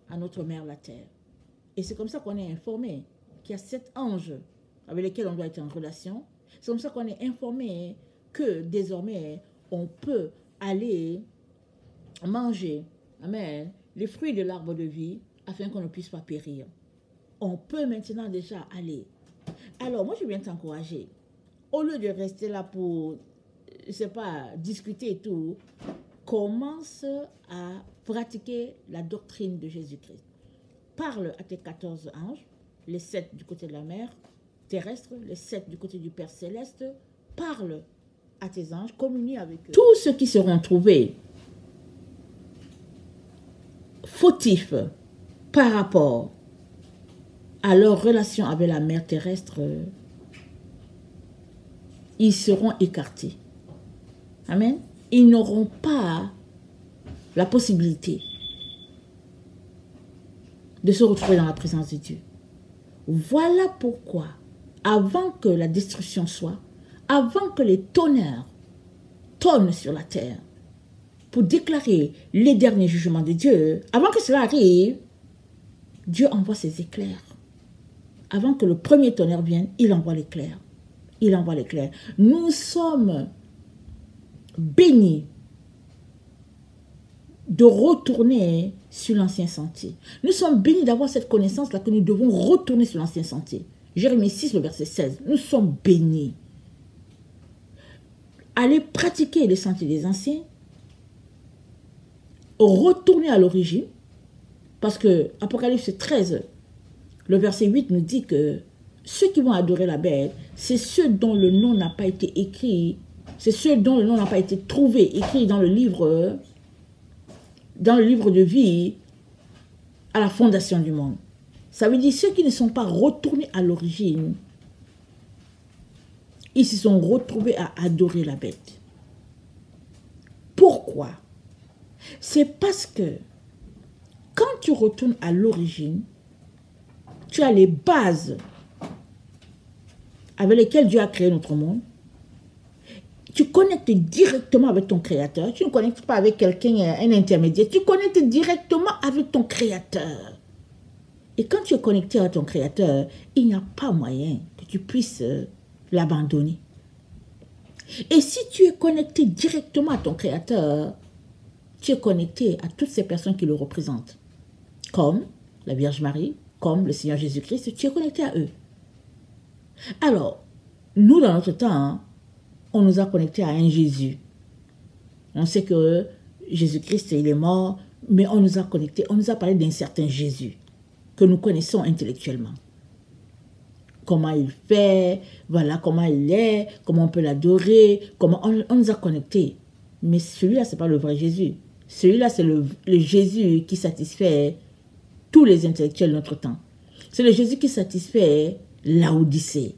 à notre mère la terre. Et c'est comme ça qu'on est informé qu'il y a 7 anges avec lesquels on doit être en relation. C'est comme ça qu'on est informé que désormais on peut aller manger, amen, les fruits de l'arbre de vie afin qu'on ne puisse pas périr. On peut maintenant déjà aller. Alors moi je viens t'encourager. Au lieu de rester là pour, je sais pas, discuter et tout, commence à pratiquer la doctrine de Jésus-Christ. Parle à tes 14 anges, les 7 du côté de la mer terrestre, les 7 du côté du Père céleste. Parle à tes anges, communie avec eux. Tous ceux qui seront trouvés fautifs par rapport à leur relation avec la mer terrestre, ils seront écartés. Amen. Ils n'auront pas la possibilité de se retrouver dans la présence de Dieu. Voilà pourquoi, avant que la destruction soit, avant que les tonnerres tonnent sur la terre, pour déclarer les derniers jugements de Dieu, avant que cela arrive, Dieu envoie ses éclairs. Avant que le premier tonnerre vienne, il envoie l'éclair. Il envoie l'éclair. Nous sommes bénis de retourner sur l'ancien sentier. Nous sommes bénis d'avoir cette connaissance-là que nous devons retourner sur l'ancien sentier. Jérémie 6, le verset 16. Nous sommes bénis. Allez pratiquer les sentiers des anciens. Retourner à l'origine. Parce que Apocalypse 13, le verset 8 nous dit que ceux qui vont adorer la bête, c'est ceux dont le nom n'a pas été écrit, c'est ceux dont le nom n'a pas été trouvé, écrit dans le livre de vie à la fondation du monde. Ça veut dire ceux qui ne sont pas retournés à l'origine, ils se sont retrouvés à adorer la bête. Pourquoi? C'est parce que quand tu retournes à l'origine, tu as les bases avec lesquelles Dieu a créé notre monde. Tu connectes directement avec ton Créateur. Tu ne connectes pas avec quelqu'un, un intermédiaire. Tu connectes directement avec ton Créateur. Et quand tu es connecté à ton Créateur, il n'y a pas moyen que tu puisses l'abandonner. Et si tu es connecté directement à ton Créateur, tu es connecté à toutes ces personnes qui le représentent. Comme la Vierge Marie, comme le Seigneur Jésus-Christ, tu es connecté à eux. Alors, nous, dans notre temps, on nous a connectés à un Jésus. On sait que Jésus-Christ, il est mort, mais on nous a connectés, on nous a parlé d'un certain Jésus que nous connaissons intellectuellement. Comment il fait, voilà comment il est, comment on peut l'adorer, comment on nous a connectés. Mais celui-là, ce n'est pas le vrai Jésus. Celui-là, c'est le Jésus qui satisfait tous les intellectuels de notre temps. C'est le Jésus qui satisfait Laodicée.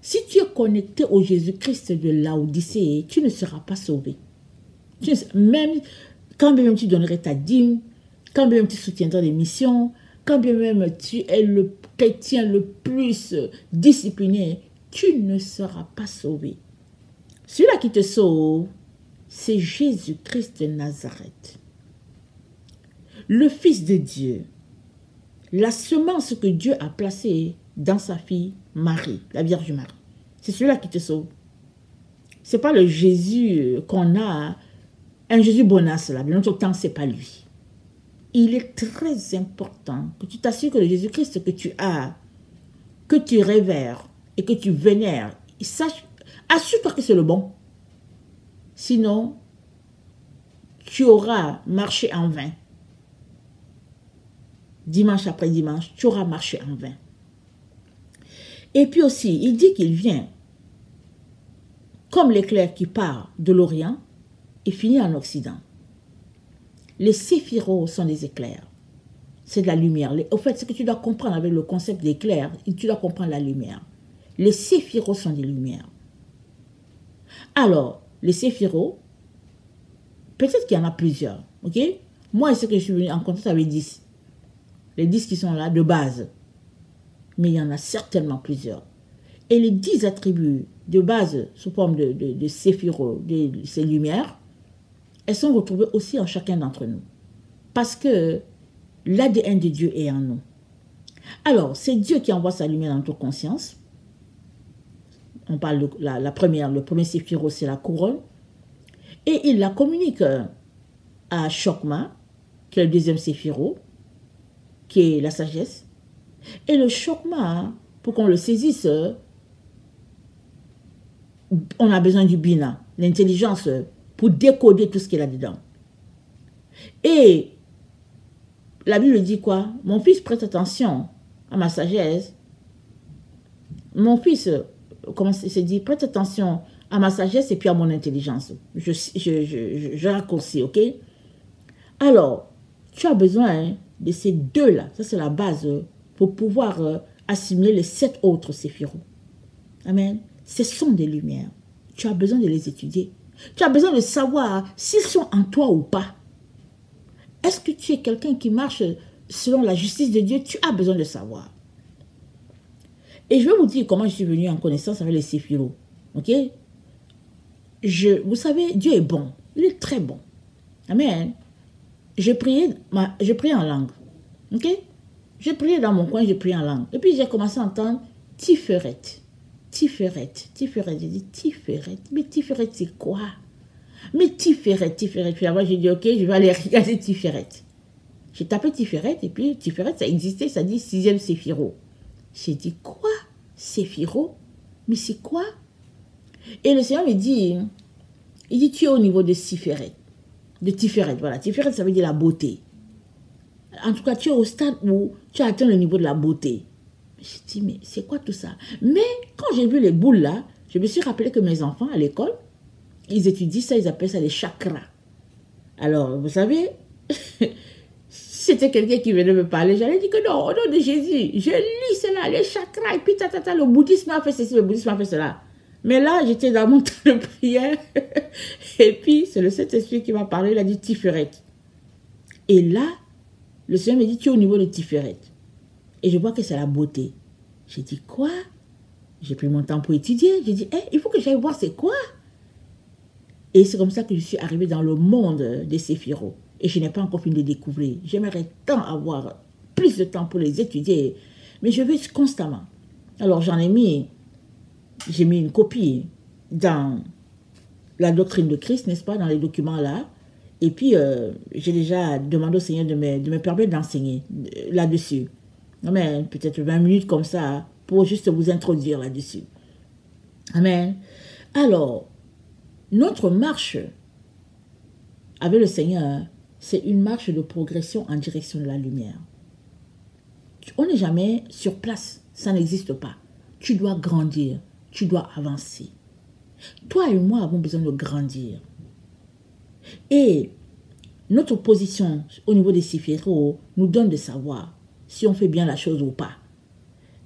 Si tu es connecté au Jésus-Christ de Laodicée, tu ne seras pas sauvé. Même quand bien même tu donnerais ta dîme, quand bien même tu soutiendrais des missions, quand bien même tu es le chrétien le plus discipliné, tu ne seras pas sauvé. Celui-là qui te sauve, c'est Jésus-Christ de Nazareth. Le Fils de Dieu, la semence que Dieu a placée dans sa fille Marie, la Vierge Marie. C'est celui-là qui te sauve. Ce n'est pas le Jésus qu'on a, un Jésus bonasse là, de notre temps, ce n'est pas lui. Il est très important que tu t'assures que le Jésus-Christ que tu as, que tu révères et que tu vénères, assure-toi que c'est le bon. Sinon, tu auras marché en vain. Dimanche après dimanche, tu auras marché en vain. Et puis aussi, il dit qu'il vient comme l'éclair qui part de l'Orient et finit en Occident. Les séphiros sont des éclairs. C'est de la lumière. Au fait, ce que tu dois comprendre avec le concept d'éclair, tu dois comprendre la lumière. Les séphiros sont des lumières. Alors, les séphiros, peut-être qu'il y en a plusieurs, ok? Moi, ce que je suis venu en contact avec 10. Les 10 qui sont là, de base. Mais il y en a certainement plusieurs. Et les 10 attributs de base, sous forme de séphiros, de ces lumières, elles sont retrouvées aussi en chacun d'entre nous. Parce que l'ADN de Dieu est en nous. Alors, c'est Dieu qui envoie sa lumière dans notre conscience. On parle de la première, le premier séphiro, c'est la couronne. Et il la communique à Chokma, qui est le deuxième séphiro, qui est la sagesse. Et le Chokma, pour qu'on le saisisse, on a besoin du Bina, l'intelligence, pour décoder tout ce qu'il y a dedans. Et la Bible dit quoi? Mon fils, prête attention à ma sagesse. Mon fils, comment c'est dit? Prête attention à ma sagesse et puis à mon intelligence. Je raccourcis, ok? Alors, tu as besoin de ces deux-là. Ça, c'est la base pour pouvoir assimiler les 7 autres séphiros. Amen. Ce sont des lumières. Tu as besoin de les étudier. Tu as besoin de savoir s'ils sont en toi ou pas. Est-ce que tu es quelqu'un qui marche selon la justice de Dieu? Tu as besoin de savoir. Et je vais vous dire comment je suis venu en connaissance avec les séphiros. Ok? Vous savez, Dieu est bon. Il est très bon. Amen. Je priais en langue. Ok? Je priais dans mon coin, je priais en langue. Et puis j'ai commencé à entendre Tiferet. Tiferet. Tiferet. J'ai dit Tiferet. Mais Tiferet, c'est quoi? Mais Tiferet. Puis avant, j'ai dit, ok, je vais aller regarder Tiferet. J'ai tapé Tiferet, et puis Tiferet, ça existait, ça dit 6e séphiro. J'ai dit, quoi? Séphiro? Mais c'est quoi? Et le Seigneur me dit, il dit, tu es au niveau de Tiferet. De Tiferet, voilà. Tiferet, ça veut dire la beauté. En tout cas, tu es au stade où tu as atteint le niveau de la beauté. J'ai dit, mais c'est quoi tout ça? Mais quand j'ai vu les boules là, je me suis rappelé que mes enfants à l'école, ils étudient ça, ils appellent ça les chakras. Alors, vous savez, si c'était quelqu'un qui venait me parler, j'allais dire que non, au nom de Jésus, je lis cela, les chakras, et puis le bouddhisme a fait ceci, le bouddhisme a fait cela. Mais là, j'étais dans mon temps de prière, et puis c'est le Saint-Esprit qui m'a parlé, il a dit Tiferet. Et là, le Seigneur me dit, tu es au niveau de Tiferet. Et je vois que c'est la beauté. J'ai dit, quoi? J'ai pris mon temps pour étudier. J'ai dit, il faut que j'aille voir c'est quoi? Et c'est comme ça que je suis arrivée dans le monde des séphiros. Et je n'ai pas encore fini de découvrir. J'aimerais tant avoir plus de temps pour les étudier. Mais je vais constamment. Alors j'ai mis une copie dans la doctrine de Christ, n'est-ce pas, dans les documents là. Et puis, j'ai déjà demandé au Seigneur de me permettre d'enseigner là-dessus. Amen. Peut-être 20 minutes comme ça, pour juste vous introduire là-dessus. Amen. Alors, notre marche avec le Seigneur, c'est une marche de progression en direction de la lumière. On n'est jamais sur place, ça n'existe pas. Tu dois grandir, tu dois avancer. Toi et moi avons besoin de grandir. Et notre position au niveau des séphiros nous donne de savoir si on fait bien la chose ou pas.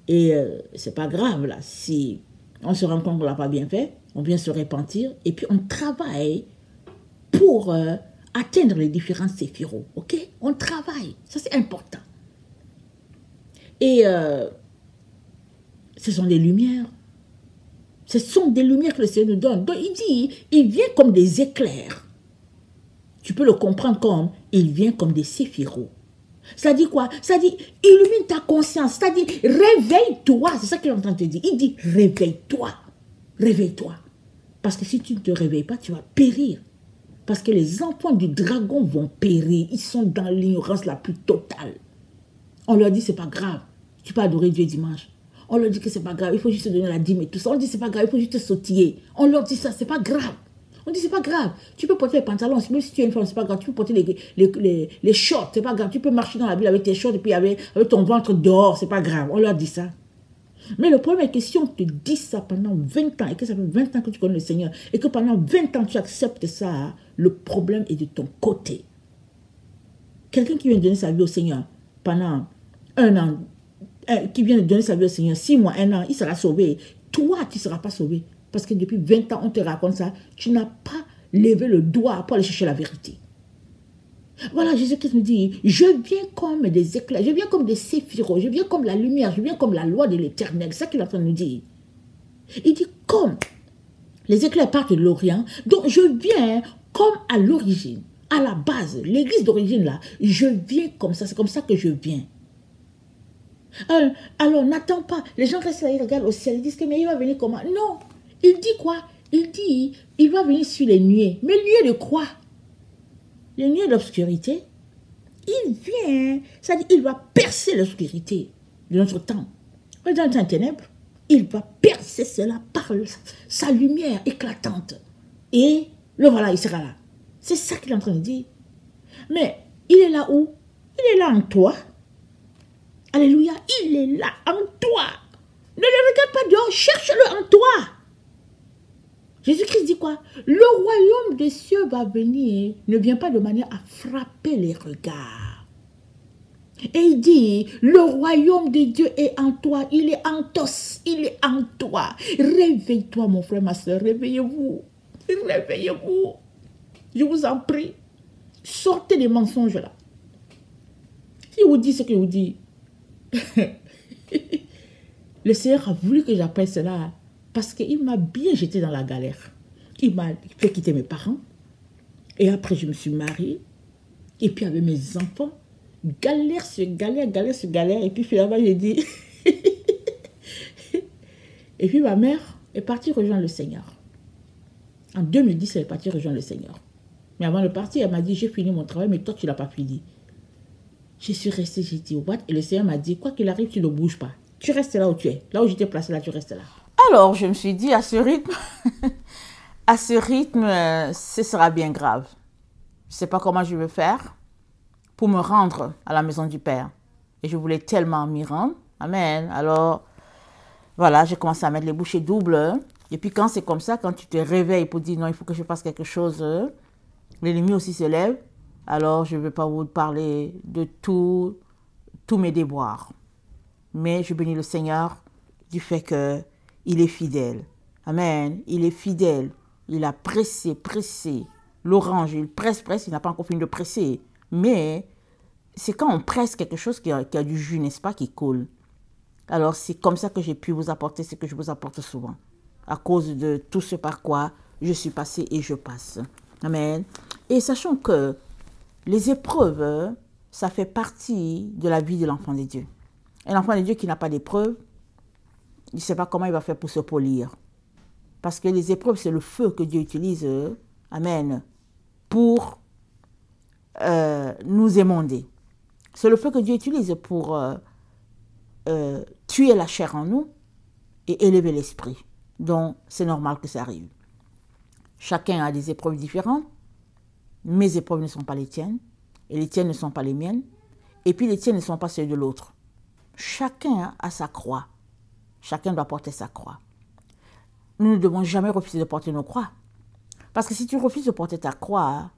Et c'est pas grave là, si on se rend compte qu'on l'a pas bien fait, on vient se repentir et puis on travaille pour atteindre les différents séphiros, ok? On travaille, ça c'est important. Et ce sont des lumières. Ce sont des lumières que le Seigneur nous donne. Donc il dit, il vient comme des éclairs. Tu peux le comprendre comme, il vient comme des séphiros. Ça dit quoi? Ça dit, illumine ta conscience. Ça dit, réveille-toi. C'est ça qu'il est en train de te dire. Il dit, réveille-toi. Réveille-toi. Parce que si tu ne te réveilles pas, tu vas périr. Parce que les enfants du dragon vont périr. Ils sont dans l'ignorance la plus totale. On leur dit, c'est pas grave. Tu peux adorer Dieu dimanche. On leur dit que c'est pas grave. Il faut juste donner la dîme et tout ça. On dit, c'est pas grave. Il faut juste sautiller. On leur dit ça, c'est pas grave. On dit, c'est pas grave. Tu peux porter les pantalons, même si tu es une femme, c'est pas grave. Tu peux porter les shorts, c'est pas grave. Tu peux marcher dans la ville avec tes shorts et puis avec ton ventre dehors, c'est pas grave. On leur dit ça. Mais le problème est que si on te dit ça pendant 20 ans, et que ça fait 20 ans que tu connais le Seigneur, et que pendant 20 ans tu acceptes ça, le problème est de ton côté. Quelqu'un qui vient de donner sa vie au Seigneur pendant 1 an, qui vient de donner sa vie au Seigneur 6 mois, 1 an, il sera sauvé. Toi, tu ne seras pas sauvé. Parce que depuis 20 ans, on te raconte ça. Tu n'as pas levé le doigt pour aller chercher la vérité. Voilà, Jésus-Christ nous dit, je viens comme des éclairs, je viens comme des séphiros, je viens comme la lumière, je viens comme la loi de l'Éternel. C'est ça qu'il est en train de nous dire. Il dit, comme les éclairs partent de l'Orient, donc je viens comme à l'origine, à la base, l'église d'origine là, je viens comme ça, c'est comme ça que je viens. Alors, n'attends pas, les gens restent là, ils regardent au ciel, ils disent que mais il va venir comment? Non, il dit quoi? Il dit, il va venir sur les nuées. Mais nuées de quoi? Les nuées d'obscurité. Il vient, ça dit, il va percer l'obscurité de notre temps. On est dans le temps de ténèbres. Il va percer cela par sa lumière éclatante. Et le voilà, il sera là. C'est ça qu'il est en train de dire. Mais il est là où? Il est là en toi. Alléluia, il est là en toi. Ne le regarde pas dehors, cherche-le en toi. Jésus-Christ dit quoi? Le royaume des cieux va venir, ne vient pas de manière à frapper les regards. Et il dit, le royaume de Dieu est en toi, il est en toi, il est en toi. Réveille-toi mon frère, ma soeur, réveillez-vous. Réveillez-vous. Je vous en prie. Sortez des mensonges là. Si vous dites ce que vous dites, le Seigneur a voulu que j'appelle cela parce qu'il m'a bien jeté dans la galère. Il m'a fait quitter mes parents. Et après, je me suis mariée. Et puis, avec mes enfants, galère sur galère, galère sur galère. Et puis, finalement, j'ai dit... Et puis, ma mère est partie rejoindre le Seigneur. En 2010, elle est partie rejoindre le Seigneur. Mais avant de partir, elle m'a dit, j'ai fini mon travail, mais toi, tu ne l'as pas fini. Je suis restée, j'ai dit, what? Et le Seigneur m'a dit, quoi qu'il arrive, tu ne bouges pas. Tu restes là où tu es. Là où j'étais placée, là, tu restes là. Alors, je me suis dit, à ce rythme, ce sera bien grave. Je ne sais pas comment je vais faire pour me rendre à la maison du Père. Et je voulais tellement m'y rendre. Amen. Alors, voilà, j'ai commencé à mettre les bouchées doubles. Et puis quand c'est comme ça, quand tu te réveilles pour dire, non, il faut que je fasse quelque chose, l'ennemi aussi se lève. Alors, je ne vais pas vous parler de tous mes déboires. Mais je bénis le Seigneur du fait qu'il est fidèle. Amen. Il est fidèle. Il a pressé l'orange. Il presse, il n'a pas encore fini de presser. Mais c'est quand on presse quelque chose qui a du jus, n'est-ce pas, qui coule. Alors, c'est comme ça que j'ai pu vous apporter ce que je vous apporte souvent. À cause de tout ce par quoi je suis passée et je passe. Amen. Et sachant que les épreuves, ça fait partie de la vie de l'enfant de Dieu. Et l'enfant de Dieu qui n'a pas d'épreuves, il ne sait pas comment il va faire pour se polir. Parce que les épreuves, c'est le feu que Dieu utilise, amen, pour nous émonder. C'est le feu que Dieu utilise pour tuer la chair en nous et élever l'esprit. Donc, c'est normal que ça arrive. Chacun a des épreuves différentes. Mes épreuves ne sont pas les tiennes. Et les tiennes ne sont pas les miennes. Et puis, les tiennes ne sont pas celles de l'autre. Chacun a sa croix. Chacun doit porter sa croix. Nous ne devons jamais refuser de porter nos croix. Parce que si tu refuses de porter ta croix,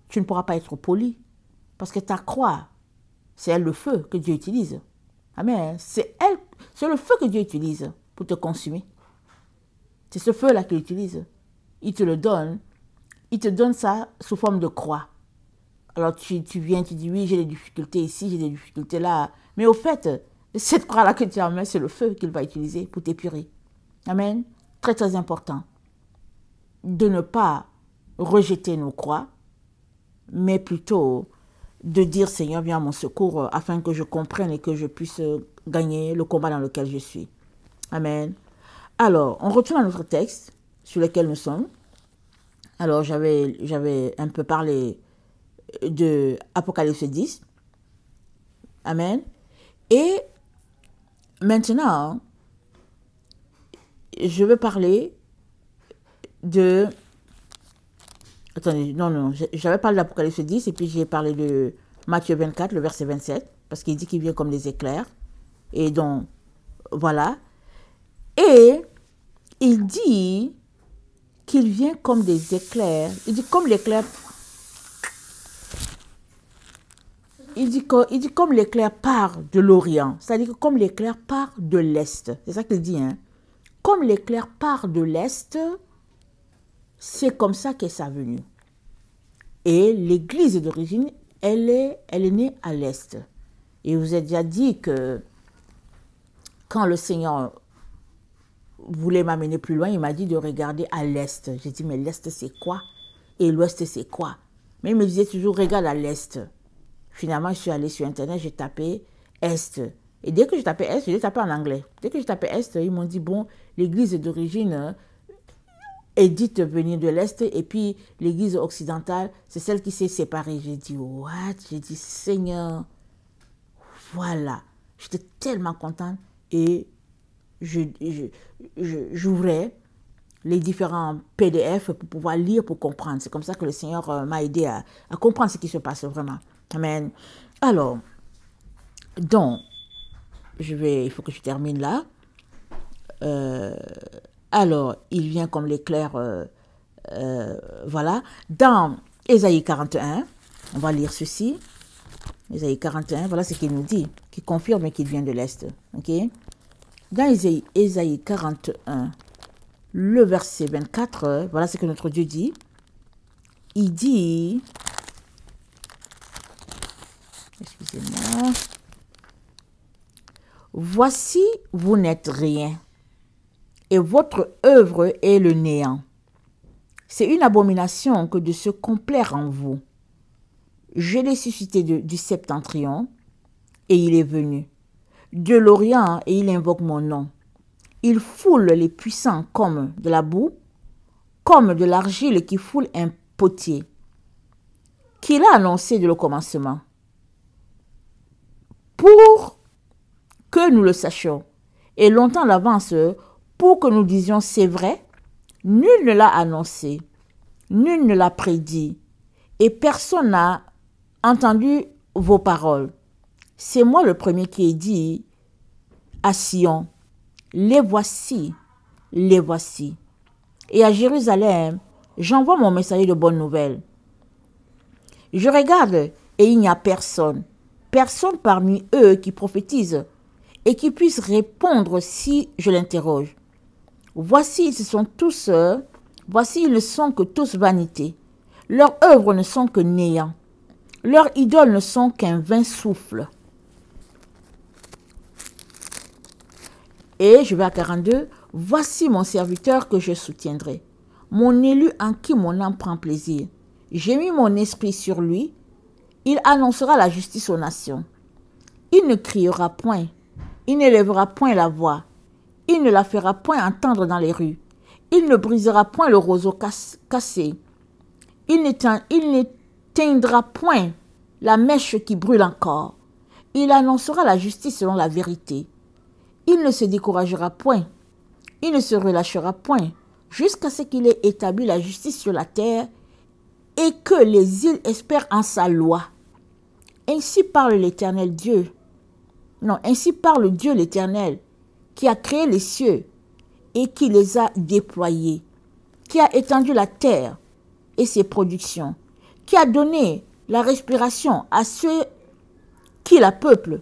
tu ne pourras pas être poli. Parce que ta croix, c'est elle le feu que Dieu utilise. Amen. C'est le feu que Dieu utilise pour te consumer. C'est ce feu-là qu'il utilise. Il te le donne. Il te donne ça sous forme de croix. Alors tu viens, tu dis oui, j'ai des difficultés ici, j'ai des difficultés là. Mais au fait, cette croix-là que tu as en main, c'est le feu qu'il va utiliser pour t'épurer. Amen. Très très important de ne pas rejeter nos croix, mais plutôt de dire Seigneur, viens à mon secours afin que je comprenne et que je puisse gagner le combat dans lequel je suis. Amen. Alors, on retourne à notre texte sur lequel nous sommes. Alors, j'avais un peu parlé de Apocalypse 10. Amen. Et maintenant, je vais parler de... Attendez, non, j'avais parlé d'Apocalypse 10 et puis j'ai parlé de Matthieu 24, le verset 27, parce qu'il dit qu'il vient comme des éclairs. Et donc, voilà. Et il dit qu'il vient comme des éclairs. Il dit comme l'éclair. Il dit comme l'éclair part de l'Orient. C'est-à-dire que comme l'éclair part de l'Est. C'est ça qu'il dit, hein. Comme l'éclair part de l'Est, c'est comme ça qu'est sa venue. Et l'Église d'origine, elle est née à l'Est. Et vous avez déjà dit que quand le Seigneur voulait m'amener plus loin, il m'a dit de regarder à l'Est. J'ai dit, mais l'Est c'est quoi? Et l'Ouest c'est quoi? Mais il me disait toujours, regarde à l'Est. Finalement, je suis allée sur Internet, j'ai tapé Est. Et dès que je tapais Est, je l'ai tapé en anglais. Dès que je tapais Est, ils m'ont dit, bon, l'église d'origine est dite venir de l'Est, et puis l'église occidentale, c'est celle qui s'est séparée. J'ai dit, what? J'ai dit, Seigneur, voilà. J'étais tellement contente, et j'ouvrais les différents PDF pour pouvoir lire, pour comprendre. C'est comme ça que le Seigneur m'a aidé à comprendre ce qui se passe vraiment. Amen. Alors, donc, il faut que je termine là. Alors, il vient comme l'éclair, voilà. Dans Ésaïe 41, on va lire ceci. Ésaïe 41, voilà ce qu'il nous dit, qui confirme qu'il vient de l'Est. Ok? Dans Ésaïe 41, le verset 24, voilà ce que notre Dieu dit. Il dit, excusez-moi, voici, vous n'êtes rien, et votre œuvre est le néant. C'est une abomination que de se complaire en vous. Je l'ai suscité du septentrion, et il est venu. De l'Orient, et il invoque mon nom. Il foule les puissants comme de la boue, comme de l'argile qui foule un potier. Qu'il a annoncé dès le commencement. Pour que nous le sachions, et longtemps à l'avance, pour que nous disions c'est vrai, nul ne l'a annoncé, nul ne l'a prédit, et personne n'a entendu vos paroles. C'est moi le premier qui ai dit à Sion, les voici, les voici. Et à Jérusalem, j'envoie mon messager de bonnes nouvelles. Je regarde et il n'y a personne, personne parmi eux qui prophétise et qui puisse répondre si je l'interroge. Voici, ils ne sont que tous vanité. Leurs œuvres ne sont que néant. Leurs idoles ne sont qu'un vain souffle. Et je vais à 42. Voici mon serviteur que je soutiendrai, mon élu en qui mon âme prend plaisir. J'ai mis mon esprit sur lui. Il annoncera la justice aux nations. Il ne criera point. Il n'élèvera point la voix. Il ne la fera point entendre dans les rues. Il ne brisera point le roseau cassé. Il n'éteindra point la mèche qui brûle encore. Il annoncera la justice selon la vérité. Il ne se découragera point. Il ne se relâchera point jusqu'à ce qu'il ait établi la justice sur la terre et que les îles espèrent en sa loi. Ainsi parle l'Éternel Dieu. Non, ainsi parle Dieu l'Éternel, qui a créé les cieux et qui les a déployés, qui a étendu la terre et ses productions, qui a donné la respiration à ceux qui la peuplent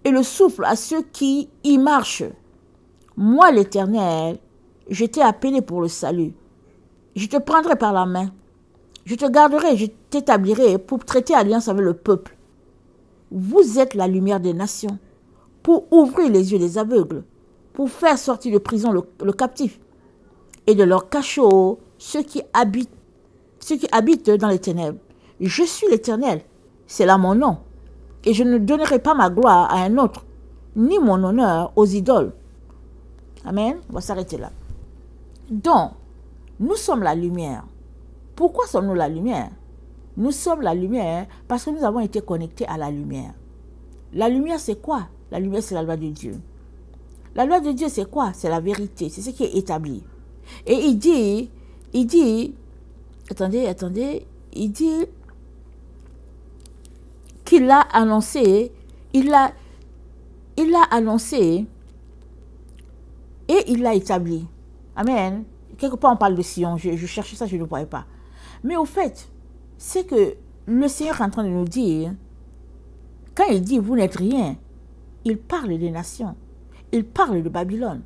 et le souffle à ceux qui y marchent. Moi, l'Éternel, je t'ai appelé pour le salut. Je te prendrai par la main. Je te garderai, je t'établirai pour traiter alliance avec le peuple. Vous êtes la lumière des nations, pour ouvrir les yeux des aveugles, pour faire sortir de prison le captif, et de leur cachot ceux qui habitent dans les ténèbres. Je suis l'Éternel, c'est là mon nom, et je ne donnerai pas ma gloire à un autre, ni mon honneur aux idoles. Amen. On va s'arrêter là. Donc, nous sommes la lumière. Pourquoi sommes-nous la lumière? Nous sommes la lumière parce que nous avons été connectés à la lumière. La lumière, c'est quoi? La lumière, c'est la loi de Dieu. La loi de Dieu, c'est quoi? C'est la vérité. C'est ce qui est établi. Et il dit, attendez, il dit qu'il a annoncé, il a annoncé Et il l'a établi. Amen. Quelque part, on parle de Sion. Je cherchais ça, je ne le voyais pas. Mais au fait, c'est que le Seigneur est en train de nous dire, quand il dit « vous n'êtes rien », il parle des nations. Il parle de Babylone.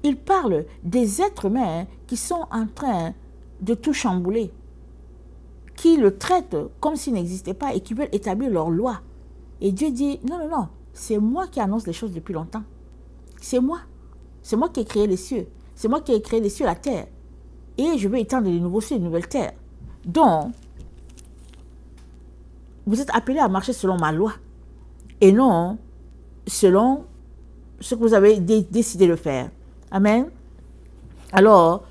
Il parle des êtres humains qui sont en train de tout chambouler, qui le traitent comme s'il n'existait pas et qui veulent établir leur loi. Et Dieu dit, non, non, non, c'est moi qui annonce les choses depuis longtemps. C'est moi. C'est moi qui ai créé les cieux. C'est moi qui ai créé les cieux et la terre. Et je vais étendre les nouveaux cieux et les nouvelles terres. Donc, vous êtes appelés à marcher selon ma loi et non selon ce que vous avez décidé de faire. Amen. Alors,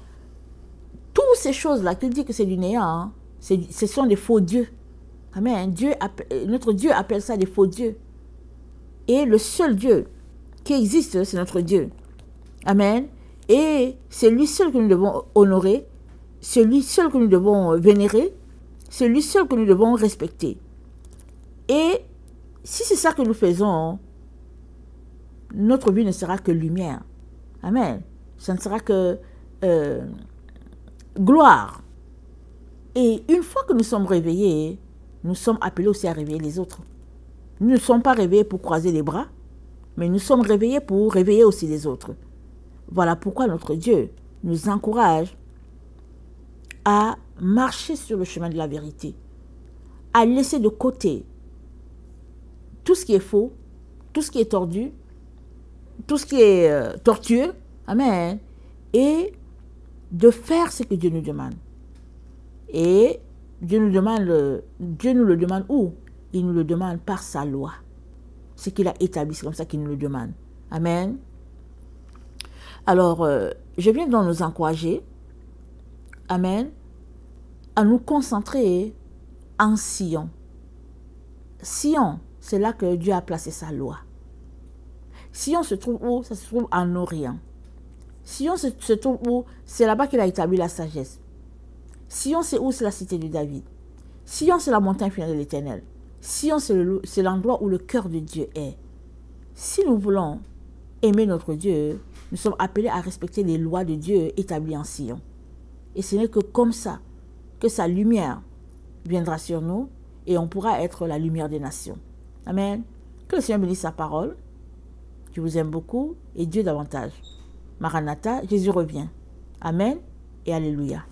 toutes ces choses-là, qu'il dit que c'est du néant, ce sont des faux dieux. Amen. Notre Dieu appelle ça des faux dieux. Et le seul Dieu qui existe, c'est notre Dieu. Amen. Et c'est lui seul que nous devons honorer, c'est lui seul que nous devons vénérer, c'est lui seul que nous devons respecter. Et si c'est ça que nous faisons, notre vie ne sera que lumière. Amen. Ça ne sera que gloire. Et une fois que nous sommes réveillés, nous sommes appelés aussi à réveiller les autres. Nous ne sommes pas réveillés pour croiser les bras, mais nous sommes réveillés pour réveiller aussi les autres. Voilà pourquoi notre Dieu nous encourage à marcher sur le chemin de la vérité, à laisser de côté tout ce qui est faux, tout ce qui est tordu, tout ce qui est tortueux, amen, et de faire ce que Dieu nous demande. Et Dieu nous le demande où? Il nous le demande par sa loi. Ce qu'il a établi, c'est comme ça qu'il nous le demande. Amen. Alors, je viens donc nous encourager, amen, à nous concentrer en Sion. Sion, c'est là que Dieu a placé sa loi. Sion se trouve où? Ça se trouve en Orient. Sion se trouve où? C'est là-bas qu'il a établi la sagesse. Sion, c'est où? C'est la cité de David. Sion, c'est la montagne finale de l'Éternel. Sion, c'est l'endroit où le cœur de Dieu est. Si nous voulons aimer notre Dieu, nous sommes appelés à respecter les lois de Dieu établies en Sion. Et ce n'est que comme ça que sa lumière viendra sur nous et on pourra être la lumière des nations. Amen. Que le Seigneur bénisse sa parole. Je vous aime beaucoup et Dieu davantage. Maranatha, Jésus revient. Amen et alléluia.